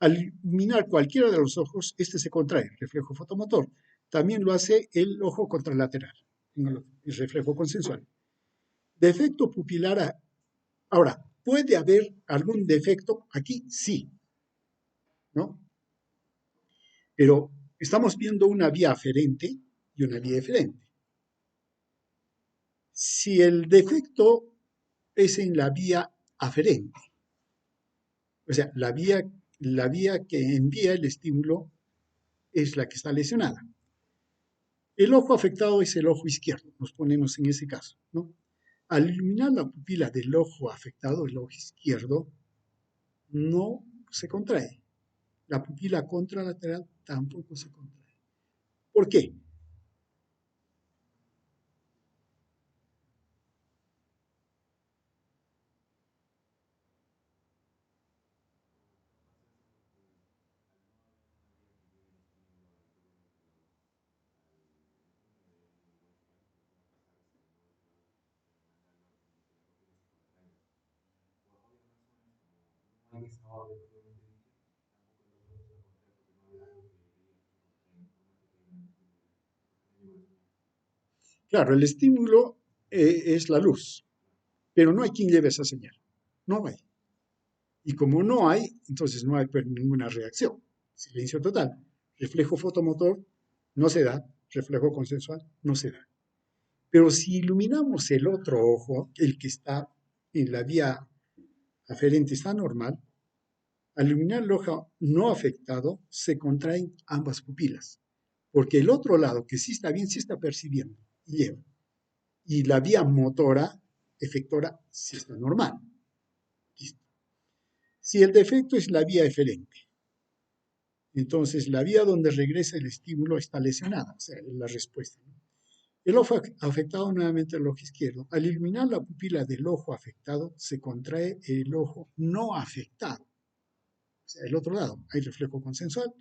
Al iluminar cualquiera de los ojos, este se contrae, reflejo fotomotor. También lo hace el ojo contralateral, el reflejo consensual. Defecto pupilar. Ahora, ¿puede haber algún defecto aquí? Sí, ¿no? Pero estamos viendo una vía aferente y una vía eferente. Si el defecto es en la vía aferente, o sea, la vía que envía el estímulo es la que está lesionada. El ojo afectado es el ojo izquierdo, nos ponemos en ese caso, ¿no? Al iluminar la pupila del ojo afectado, el ojo izquierdo, no se contrae. La pupila contralateral tampoco se contrae. ¿Por qué? Claro, el estímulo es la luz, pero no hay quien lleve esa señal. No hay. Y como no hay, entonces no hay ninguna reacción. Silencio total. Reflejo fotomotor no se da. Reflejo consensual no se da. Pero si iluminamos el otro ojo, el que está en la vía aferente está normal, al iluminar el ojo no afectado, se contraen ambas pupilas. Porque el otro lado, que sí está bien, sí está percibiendo y lleva. Y la vía motora, efectora, sí está normal. Listo. Si el defecto es la vía eferente, entonces la vía donde regresa el estímulo está lesionada, o sea, es la respuesta, ¿no? El ojo afectado, nuevamente el ojo izquierdo. Al iluminar la pupila del ojo afectado, se contrae el ojo no afectado, o sea, el otro lado, hay reflejo consensual.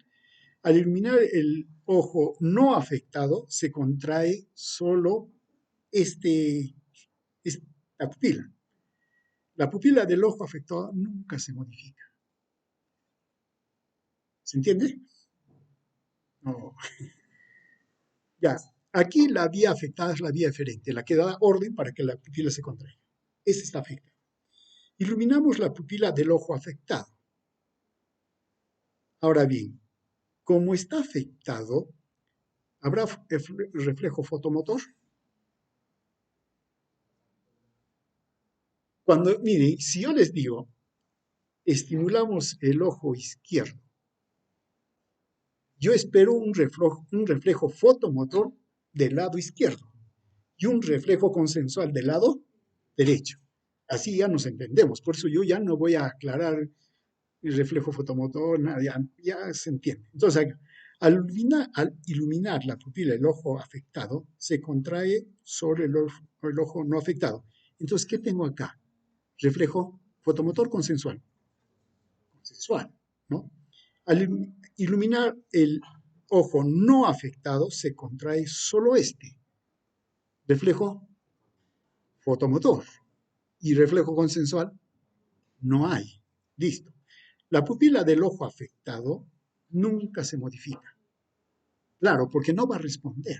Al iluminar el ojo no afectado, se contrae solo esta pupila. La pupila del ojo afectado nunca se modifica. ¿Se entiende? No. Ya, aquí la vía afectada es la vía eferente, la que da orden para que la pupila se contraiga. Esa está afectada. Iluminamos la pupila del ojo afectado. Ahora bien, como está afectado, ¿habrá reflejo fotomotor? Cuando, miren, si yo les digo, estimulamos el ojo izquierdo, yo espero un reflejo fotomotor del lado izquierdo y un reflejo consensual del lado derecho. Así ya nos entendemos. Por eso yo ya no voy a aclarar el reflejo fotomotor, nada, ya se entiende. Entonces, al iluminar la pupila del ojo afectado, se contrae sobre el ojo no afectado. Entonces, ¿qué tengo acá? Reflejo fotomotor consensual. Consensual, ¿no? Al iluminar el ojo no afectado, se contrae solo este. Reflejo fotomotor. Y reflejo consensual no hay. Listo. La pupila del ojo afectado nunca se modifica. Claro, porque no va a responder.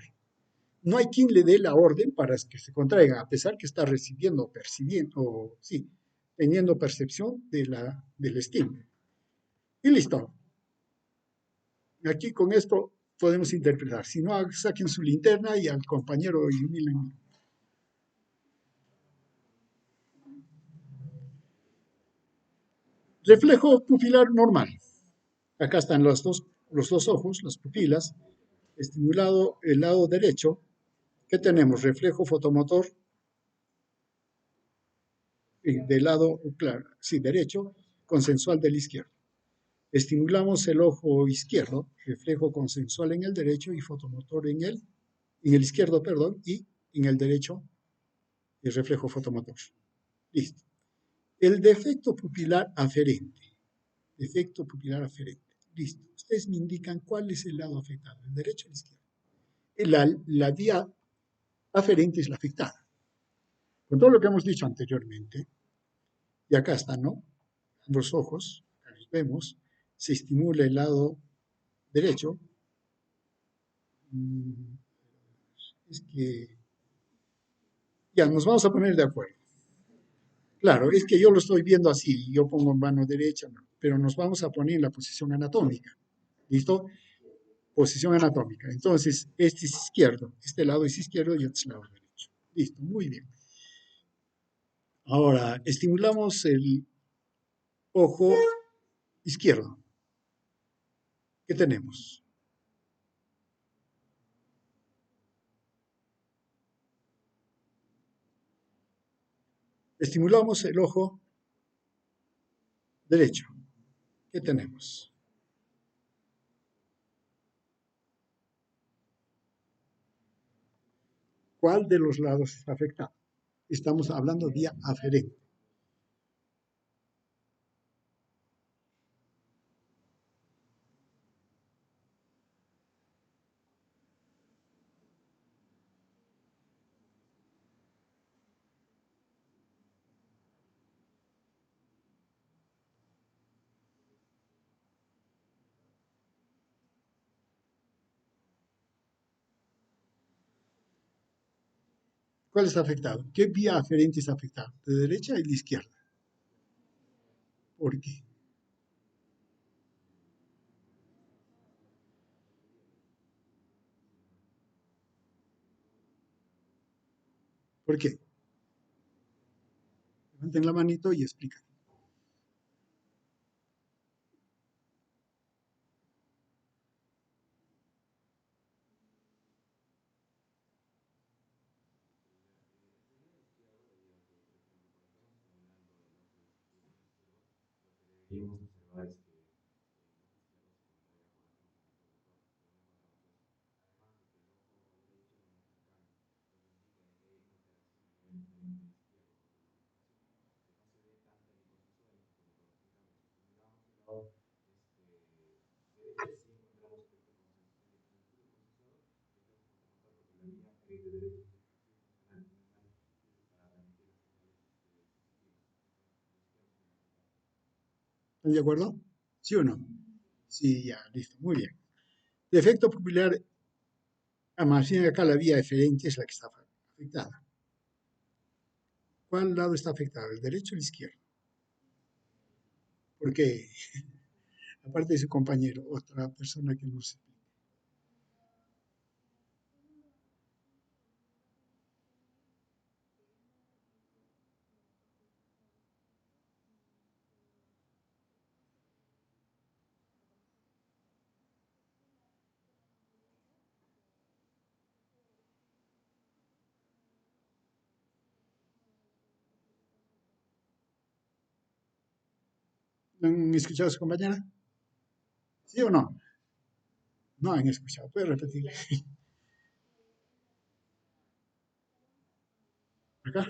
No hay quien le dé la orden para que se contraiga, a pesar que está recibiendo, percibiendo, sí, teniendo percepción del estímulo. Y listo. Aquí con esto podemos interpretar. Si no, saquen su linterna y al compañero iluminen. Reflejo pupilar normal. Acá están los dos ojos, las pupilas. Estimulado el lado derecho. ¿Qué tenemos? Reflejo fotomotor del lado, claro, sí, derecho, consensual del izquierdo. Estimulamos el ojo izquierdo, reflejo consensual en el derecho y fotomotor en el izquierdo, perdón, y en el derecho el reflejo fotomotor. Listo. El defecto pupilar aferente. Defecto pupilar aferente. Listo. Ustedes me indican cuál es el lado afectado, el derecho o el izquierdo. La vía aferente es la afectada. Con todo lo que hemos dicho anteriormente, y acá están, ¿no? Ambos ojos, acá los vemos, se estimula el lado derecho. Es que ya nos vamos a poner de acuerdo. Claro, es que yo lo estoy viendo así, yo pongo mano derecha, ¿no? Pero nos vamos a poner en la posición anatómica. ¿Listo? posición anatómica. Entonces, este es izquierdo, este lado es izquierdo y este es lado derecho. Listo, muy bien. Ahora, estimulamos el ojo izquierdo. ¿Qué tenemos? Estimulamos el ojo derecho. ¿Qué tenemos? ¿Cuál de los lados está afectado? Estamos hablando vía aferente. ¿Cuál está afectado? ¿Qué vía aferente está afectada? ¿De derecha y de izquierda? ¿Por qué? ¿Por qué? Levanten la manito y explican. ¿Están de acuerdo? ¿Sí o no? Sí, ya, listo, muy bien. Defecto pupilar, más bien acá la vía eferente es la que está afectada. ¿Cuál lado está afectado? ¿El derecho o el izquierdo? Porque, aparte de su compañero, otra persona que no sé. ¿No han escuchado a su compañera? ¿Sí o no? No han escuchado. ¿Puede repetir? Acá.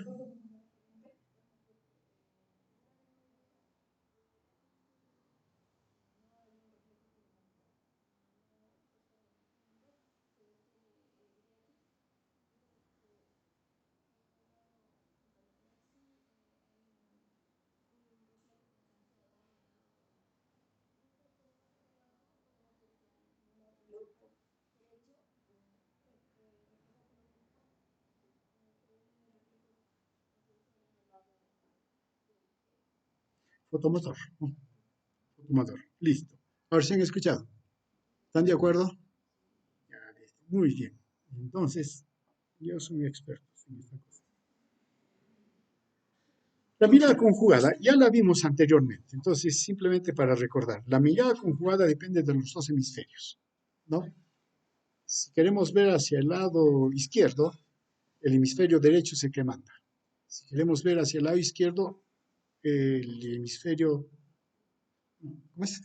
Fotomotor. ¿No? Fotomotor. Listo. Ahora sí han escuchado. ¿Están de acuerdo? Ya, listo. Muy bien. Entonces, yo soy experto en esta cosa. La mirada conjugada ya la vimos anteriormente, entonces simplemente para recordar, la mirada conjugada depende de los dos hemisferios, ¿no? Si queremos ver hacia el lado izquierdo, el hemisferio derecho es el que manda. Si queremos ver hacia el lado izquierdo, el hemisferio, ¿cómo es?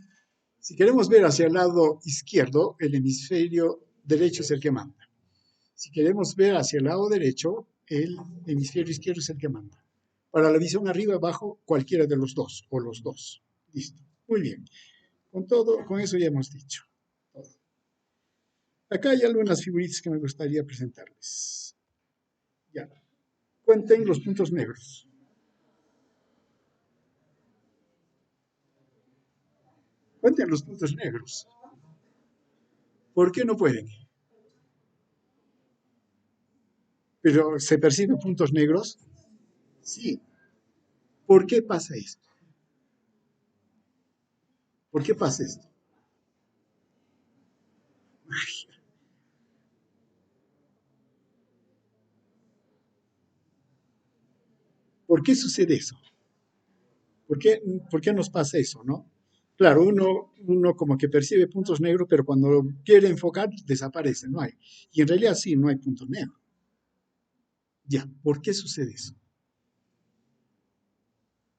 Si queremos ver hacia el lado izquierdo, el hemisferio derecho es el que manda. Si queremos ver hacia el lado derecho, el hemisferio izquierdo es el que manda. Para la visión arriba abajo, cualquiera de los dos o los dos. Listo. Muy bien. Con todo, con eso ya hemos dicho. Todo. Acá hay algunas figuritas que me gustaría presentarles. Ya. Cuenten los puntos negros. Cuenten los puntos negros. ¿Por qué no pueden? Pero se perciben puntos negros. Sí. ¿Por qué pasa esto? ¿Por qué pasa esto? ¿Por qué sucede eso? ¿Por qué nos pasa eso, no? Claro, uno como que percibe puntos negros, pero cuando quiere enfocar, desaparece, no hay. Y en realidad sí, no hay puntos negros. Ya, ¿por qué sucede eso?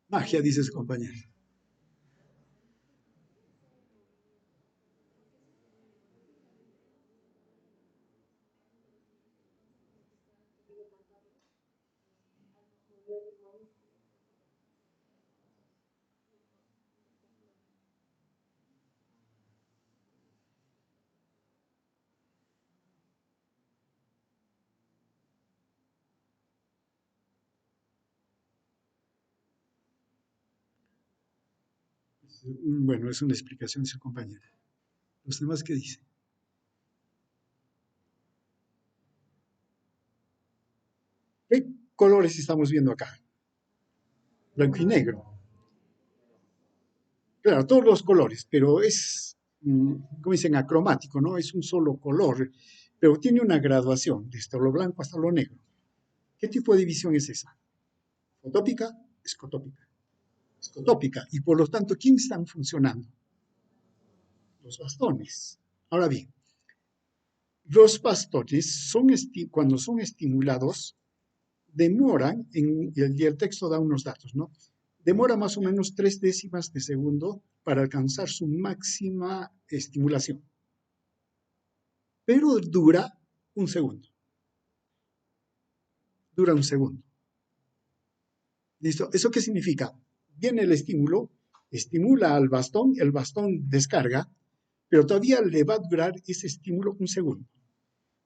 Magia, dice su compañero. Bueno, es una explicación de su compañero. ¿Los demás qué dicen? ¿Qué colores estamos viendo acá? Blanco y negro. Claro, todos los colores, pero es, como dicen, acromático, ¿no? Es un solo color, pero tiene una graduación, desde lo blanco hasta lo negro. ¿Qué tipo de división es esa? ¿Fotópica? Escotópica. Escotópica. Y por lo tanto, ¿quién están funcionando? Los bastones. Ahora bien, los bastones cuando son estimulados, demoran, y el texto da unos datos, ¿no? Demora más o menos 0,3 de segundo para alcanzar su máxima estimulación, pero un segundo, dura un segundo. ¿Listo? ¿Eso qué significa? Viene el estímulo, estimula al bastón, el bastón descarga, pero todavía le va a durar ese estímulo un segundo.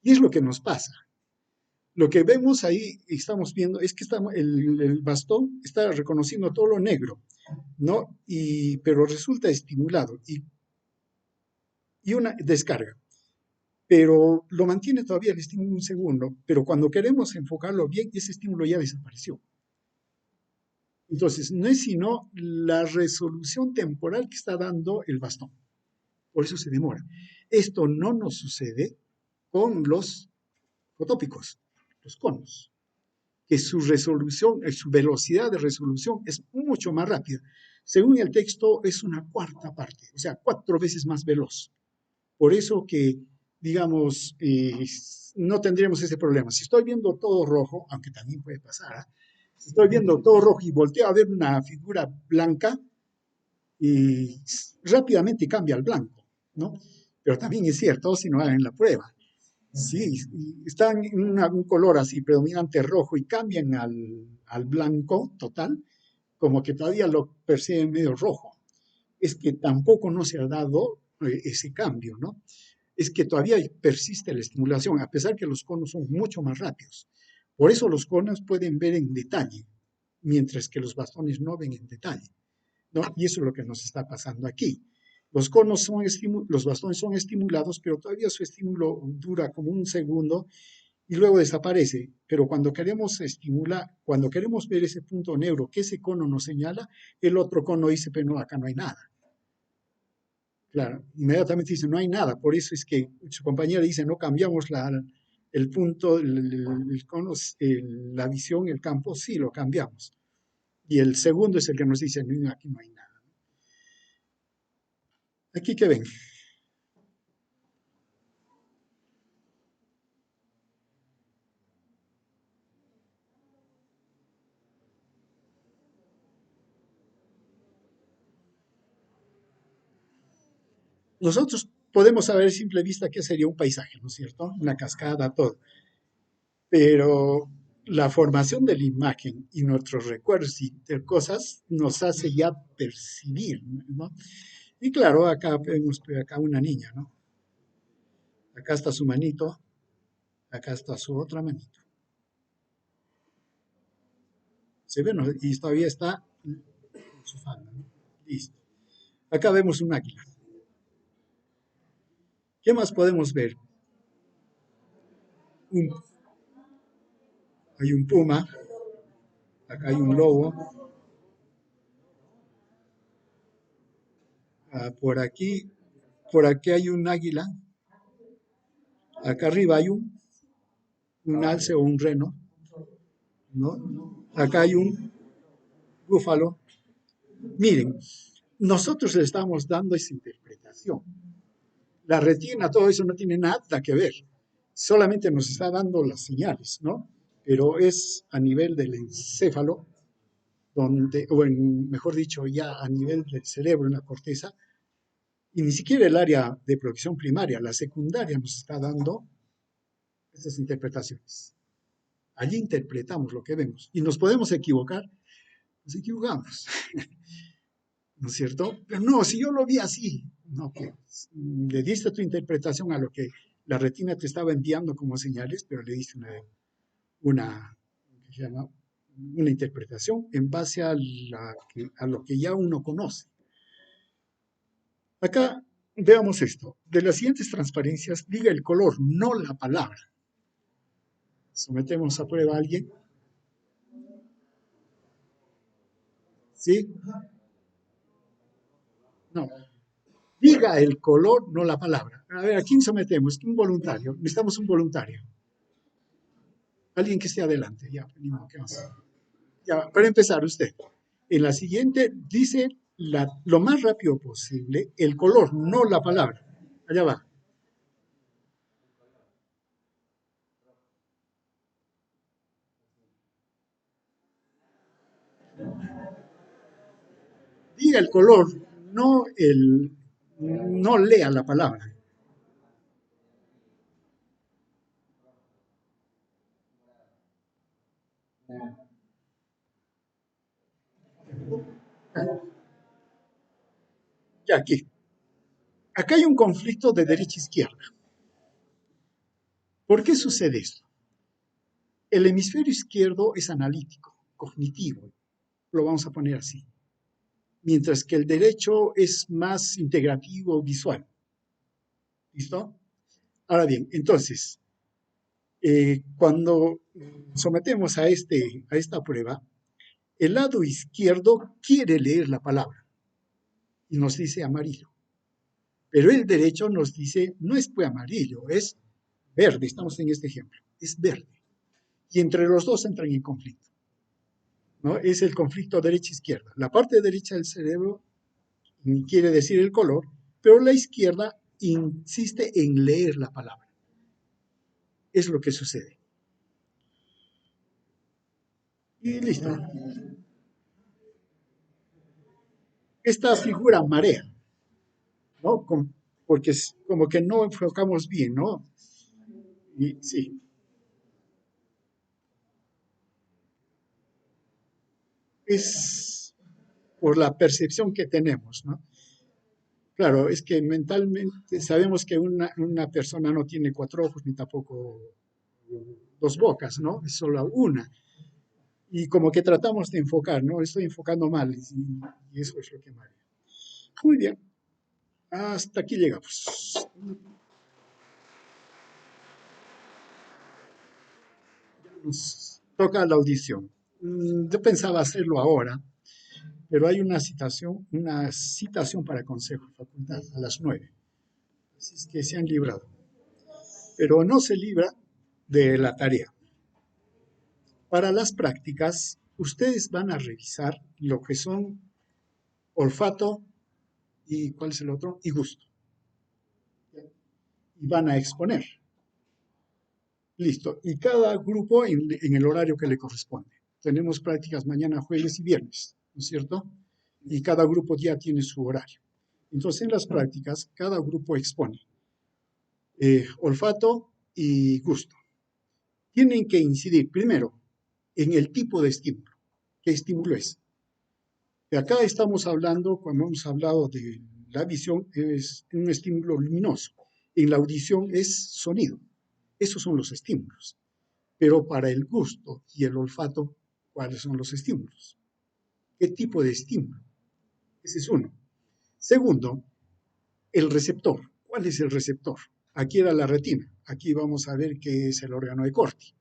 Y es lo que nos pasa. Lo que vemos ahí, estamos viendo, es que el bastón está reconociendo todo lo negro, ¿no? Pero resulta estimulado y una descarga. Pero lo mantiene todavía el estímulo un segundo, pero cuando queremos enfocarlo bien, ese estímulo ya desapareció. Entonces, no es sino la resolución temporal que está dando el bastón. Por eso se demora. Esto no nos sucede con los fotópicos, los conos, que su resolución, su velocidad de resolución es mucho más rápida. Según el texto, es una cuarta parte, o sea, 4 veces más veloz. Por eso que, digamos, no tendríamos ese problema. Si estoy viendo todo rojo, aunque también puede pasar, ¿eh? Si estoy viendo todo rojo y volteo a ver una figura blanca, y rápidamente cambia al blanco, ¿no? Pero también es cierto, si no hagan la prueba, si están en un color así predominante rojo y cambian al blanco total, como que todavía lo perciben medio rojo. Es que tampoco no se ha dado ese cambio, ¿no? Es que todavía persiste la estimulación, a pesar que los conos son mucho más rápidos. Por eso los conos pueden ver en detalle, mientras que los bastones no ven en detalle, ¿no? Y eso es lo que nos está pasando aquí. Los bastones son estimulados, pero todavía su estímulo dura como un segundo y luego desaparece. Pero cuando queremos estimular, cuando queremos ver ese punto negro que ese cono nos señala, el otro cono dice, pero no, acá no hay nada. Claro, inmediatamente dice, no hay nada. Por eso es que su compañera dice, no cambiamos el punto, el cono, la visión, el campo, sí lo cambiamos. Y el segundo es el que nos dice, no, aquí no hay nada. Aquí que ven. Nosotros podemos saber a simple vista qué sería un paisaje, ¿no es cierto? Una cascada, todo. Pero la formación de la imagen y nuestros recuerdos y de cosas nos hace ya percibir, ¿no? Y claro, acá vemos acá una niña, ¿no? Acá está su manito, acá está su otra manito. ¿Se ve? ¿No? Y todavía está en su falda, ¿no? Listo. Acá vemos un águila. ¿Qué más podemos ver? Un- hay un puma, acá hay un lobo, por aquí hay un águila, acá arriba hay un alce o un reno, ¿no? Acá hay búfalo. Miren, nosotros le estamos dando esa interpretación. La retina, todo eso no tiene nada que ver. Solamente nos está dando las señales, ¿no? Pero es a nivel del encéfalo, donde, o mejor dicho, ya a nivel del cerebro, en la corteza, y ni siquiera el área de producción primaria, la secundaria nos está dando estas interpretaciones. Allí interpretamos lo que vemos y nos podemos equivocar, nos equivocamos, ¿no es cierto? Pero no, si yo lo vi así, no, que le diste tu interpretación a lo que la retina te estaba enviando como señales, pero le diste una, ¿qué se llama? Una interpretación en base a lo que ya uno conoce. Acá veamos esto. De las siguientes transparencias, diga el color, no la palabra. Sometemos a prueba a alguien. ¿Sí? No. Diga el color, no la palabra. A ver, ¿a quién sometemos? Un voluntario. Necesitamos un voluntario. Alguien que esté adelante. Ya, ¿qué más? Ya, para empezar, usted. En la siguiente dice lo más rápido posible el color, no la palabra. Allá va. Diga el color, no lea la palabra. Ya aquí. Acá hay un conflicto de derecha-izquierda. ¿Por qué sucede esto? El hemisferio izquierdo es analítico, cognitivo, lo vamos a poner así, mientras que el derecho es más integrativo, visual. ¿Listo? Ahora bien, entonces, cuando sometemos a esta prueba, el lado izquierdo quiere leer la palabra y nos dice amarillo, pero el derecho nos dice no es pues amarillo, es verde, estamos en este ejemplo, es verde. Y entre los dos entran en conflicto, ¿no? Es el conflicto derecha-izquierda. La parte derecha del cerebro quiere decir el color, pero la izquierda insiste en leer la palabra. Es lo que sucede. Y listo. Esta figura marea, ¿no? Porque es como que no enfocamos bien, ¿no? Y sí, es por la percepción que tenemos, ¿no? Claro, es que mentalmente sabemos que una persona no tiene cuatro ojos ni tampoco dos bocas, ¿no? Es solo una. Y como que tratamos de enfocar, ¿no? Estoy enfocando mal y eso es lo que mal. Muy bien, hasta aquí llegamos. Nos toca la audición. Yo pensaba hacerlo ahora, pero hay una citación para Consejo de Facultad a las 9. Así es que se han librado. Pero no se libra de la tarea. Para las prácticas, ustedes van a revisar lo que son olfato y, ¿cuál es el otro? Y gusto. Y van a exponer. Listo. Y cada grupo en el horario que le corresponde. Tenemos prácticas mañana, jueves y viernes, ¿no es cierto? Y cada grupo ya tiene su horario. Entonces, en las prácticas, cada grupo expone olfato y gusto. Tienen que incidir primero en el tipo de estímulo. ¿Qué estímulo es? De acá estamos hablando, cuando hemos hablado de la visión, es un estímulo luminoso. En la audición es sonido. Esos son los estímulos. Pero para el gusto y el olfato, ¿cuáles son los estímulos? ¿Qué tipo de estímulo? Ese es uno. Segundo, el receptor. ¿Cuál es el receptor? Aquí era la retina. Aquí vamos a ver qué es el órgano de Corti.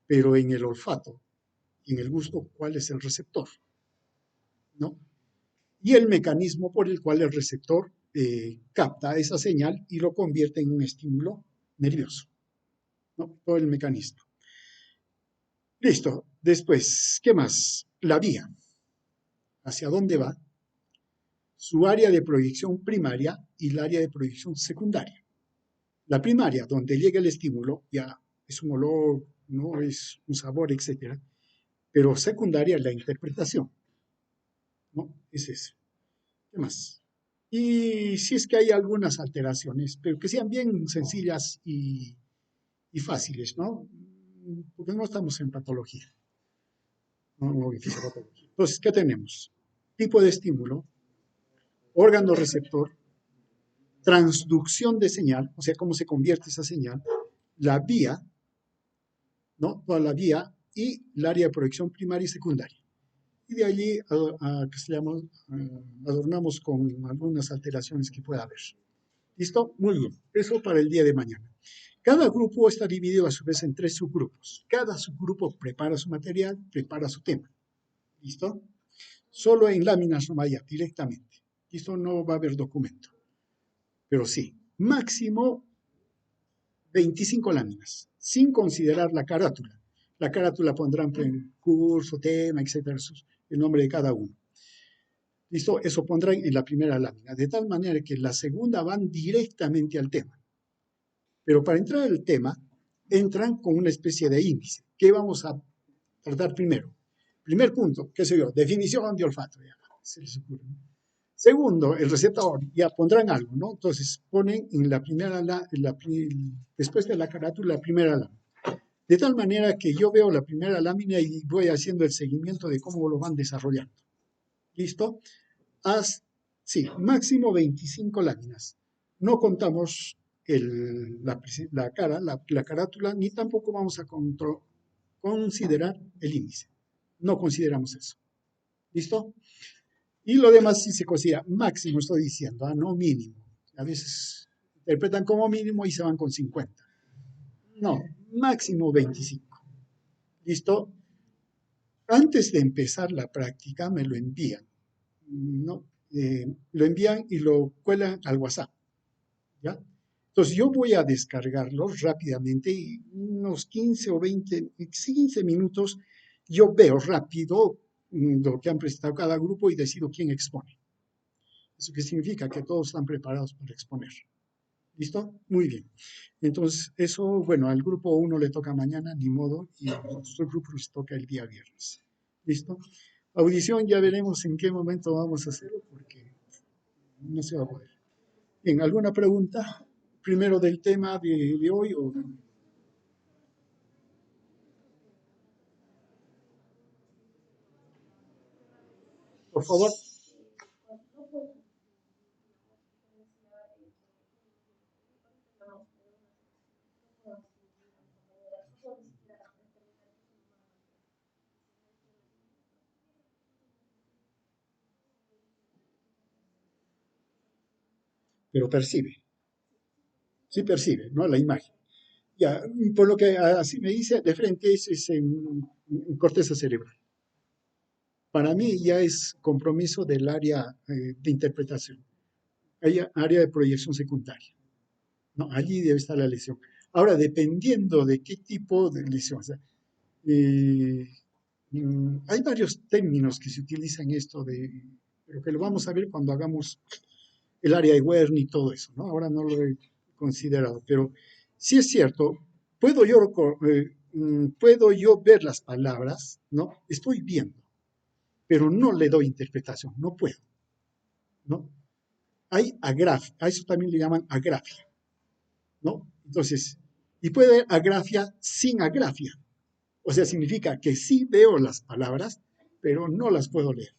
Pero en el olfato y en el gusto, ¿cuál es el receptor? ¿No? Y el mecanismo por el cual el receptor capta esa señal y lo convierte en un estímulo nervioso. ¿No? Todo el mecanismo. Listo. Después, ¿qué más? La vía. hacia dónde va, su área de proyección primaria y el área de proyección secundaria. La primaria, donde llega el estímulo, ya es un olor, no es un sabor, etcétera, pero secundaria es la interpretación, ¿no? Es eso. ¿Qué más? Y si es que hay algunas alteraciones, pero que sean bien sencillas y fáciles, ¿no? Porque no estamos en patología, no en fisiopatología. Entonces, ¿qué tenemos? Tipo de estímulo, órgano receptor, transducción de señal, o sea, cómo se convierte esa señal, la vía, ¿no? Toda la vía y el área de proyección primaria y secundaria. Y de allí que se llama, adornamos con algunas alteraciones que pueda haber. ¿Listo? Muy bien. Eso para el día de mañana. Cada grupo está dividido a su vez en 3 subgrupos. Cada subgrupo prepara su material, prepara su tema. ¿Listo? Solo en láminas no vaya directamente. ¿Listo? No va a haber documento. Pero sí, máximo 25 láminas, sin considerar la carátula. La carátula pondrán en curso, tema, etcétera, el nombre de cada uno. ¿Listo? Eso pondrán en la primera lámina, de tal manera que la segunda van directamente al tema. Pero para entrar al tema, entran con una especie de índice. ¿Qué vamos a tratar primero? Primer punto, qué sé yo, definición de olfato. Ya, se les ocurre, ¿no? Segundo, el receptor, ya pondrán algo, ¿no? Entonces ponen en la primera, después de la carátula, la primera lámina. De tal manera que yo veo la primera lámina y voy haciendo el seguimiento de cómo lo van desarrollando. ¿Listo? Sí, máximo 25 láminas. No contamos la cara, la carátula, ni tampoco vamos a considerar el índice. No consideramos eso. ¿Listo? Y lo demás sí se considera máximo, estoy diciendo, no mínimo. A veces interpretan como mínimo y se van con 50. No, máximo 25. ¿Listo? Antes de empezar la práctica me lo envían, ¿no? Lo envían y lo cuelan al WhatsApp, ¿ya? Entonces yo voy a descargarlo rápidamente y unos 15 o 20, 15 minutos yo veo rápido lo que han presentado cada grupo y decido quién expone. ¿Eso qué significa? Que todos están preparados para exponer. ¿Listo? Muy bien. Entonces, eso, bueno, al grupo 1 le toca mañana, ni modo, y a los otros grupos les toca el día viernes. ¿Listo? Audición, ya veremos en qué momento vamos a hacerlo, porque no se va a poder. Bien, ¿alguna pregunta? Primero del tema de hoy, o por favor. Pero sí percibe, ¿no? La imagen. Ya, por lo que así me dice, de frente es en corteza cerebral. Para mí ya es compromiso del área de interpretación, hay área de proyección secundaria. ¿No? Allí debe estar la lesión. Ahora, dependiendo de qué tipo de lesión, o sea, eh, hay varios términos que se utilizan en esto, pero que lo vamos a ver cuando hagamos el área de Wernicke y todo eso, ¿no? Ahora no lo he considerado, pero sí es cierto, puedo yo ver las palabras, ¿no? Estoy viendo, pero no le doy interpretación, no puedo, ¿no? Hay agrafia, a eso también le llaman agrafia, ¿no? Entonces, y puede haber agrafia sin agrafia, o sea, significa que sí veo las palabras, pero no las puedo leer,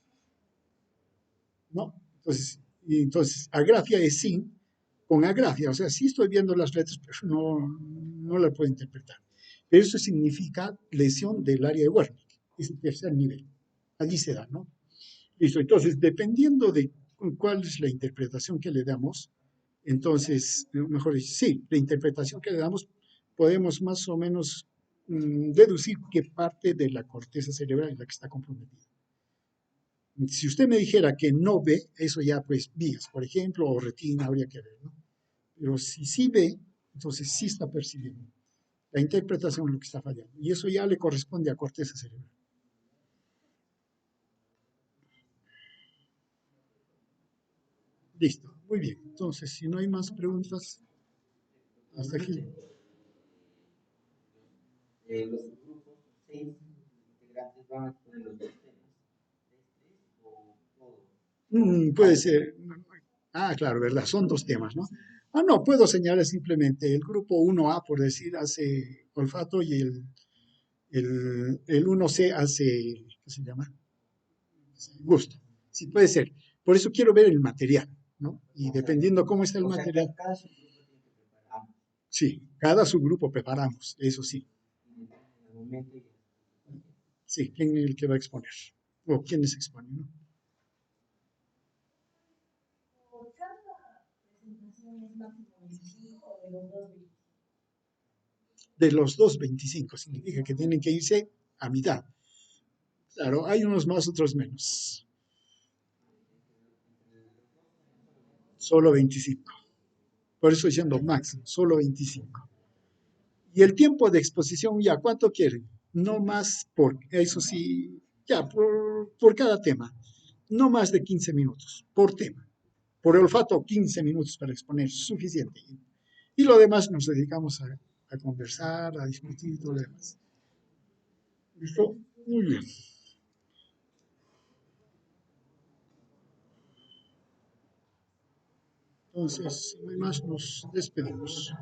¿no? Entonces agrafia es sin, con agrafia, o sea, sí estoy viendo las letras, pero no la puedo interpretar. Pero eso significa lesión del área de Wernicke, es el tercer nivel. Allí se da, ¿no? Listo, entonces, dependiendo de cuál es la interpretación que le damos, entonces, mejor dicho, sí, la interpretación que le damos, podemos más o menos deducir qué parte de la corteza cerebral es la que está comprometida. Si usted me dijera que no ve, eso ya pues vías, por ejemplo, o retina habría que ver, ¿no? Pero si sí ve, entonces sí está percibiendo. La interpretación es lo que está fallando. Y eso ya le corresponde a corteza cerebral. Listo, muy bien. Entonces, si no hay más preguntas, hasta aquí. Puede ser. Ah, claro, ¿verdad? Son dos temas, ¿no? Ah, no, puedo señalar simplemente el grupo 1A, por decir, hace olfato y el 1C hace, ¿qué se llama? Gusto. Sí, puede ser. Por eso quiero ver el material, ¿no? Y dependiendo cómo está el material, sí, cada subgrupo preparamos, eso sí. Sí, quién es el que va a exponer o quiénes exponen, ¿no? De los dos, 25 significa que tienen que irse a mitad. Claro, hay unos más, otros menos. Solo 25. Por eso diciendo máximo, solo 25. Y el tiempo de exposición, ya, ¿cuánto quieren? No más por, eso sí, ya, por cada tema. No más de 15 minutos por tema. Por el olfato, 15 minutos para exponer, suficiente. Y lo demás nos dedicamos a conversar, a discutir y todo lo demás. ¿Listo? Muy bien. Entonces, si no hay más, nos despedimos.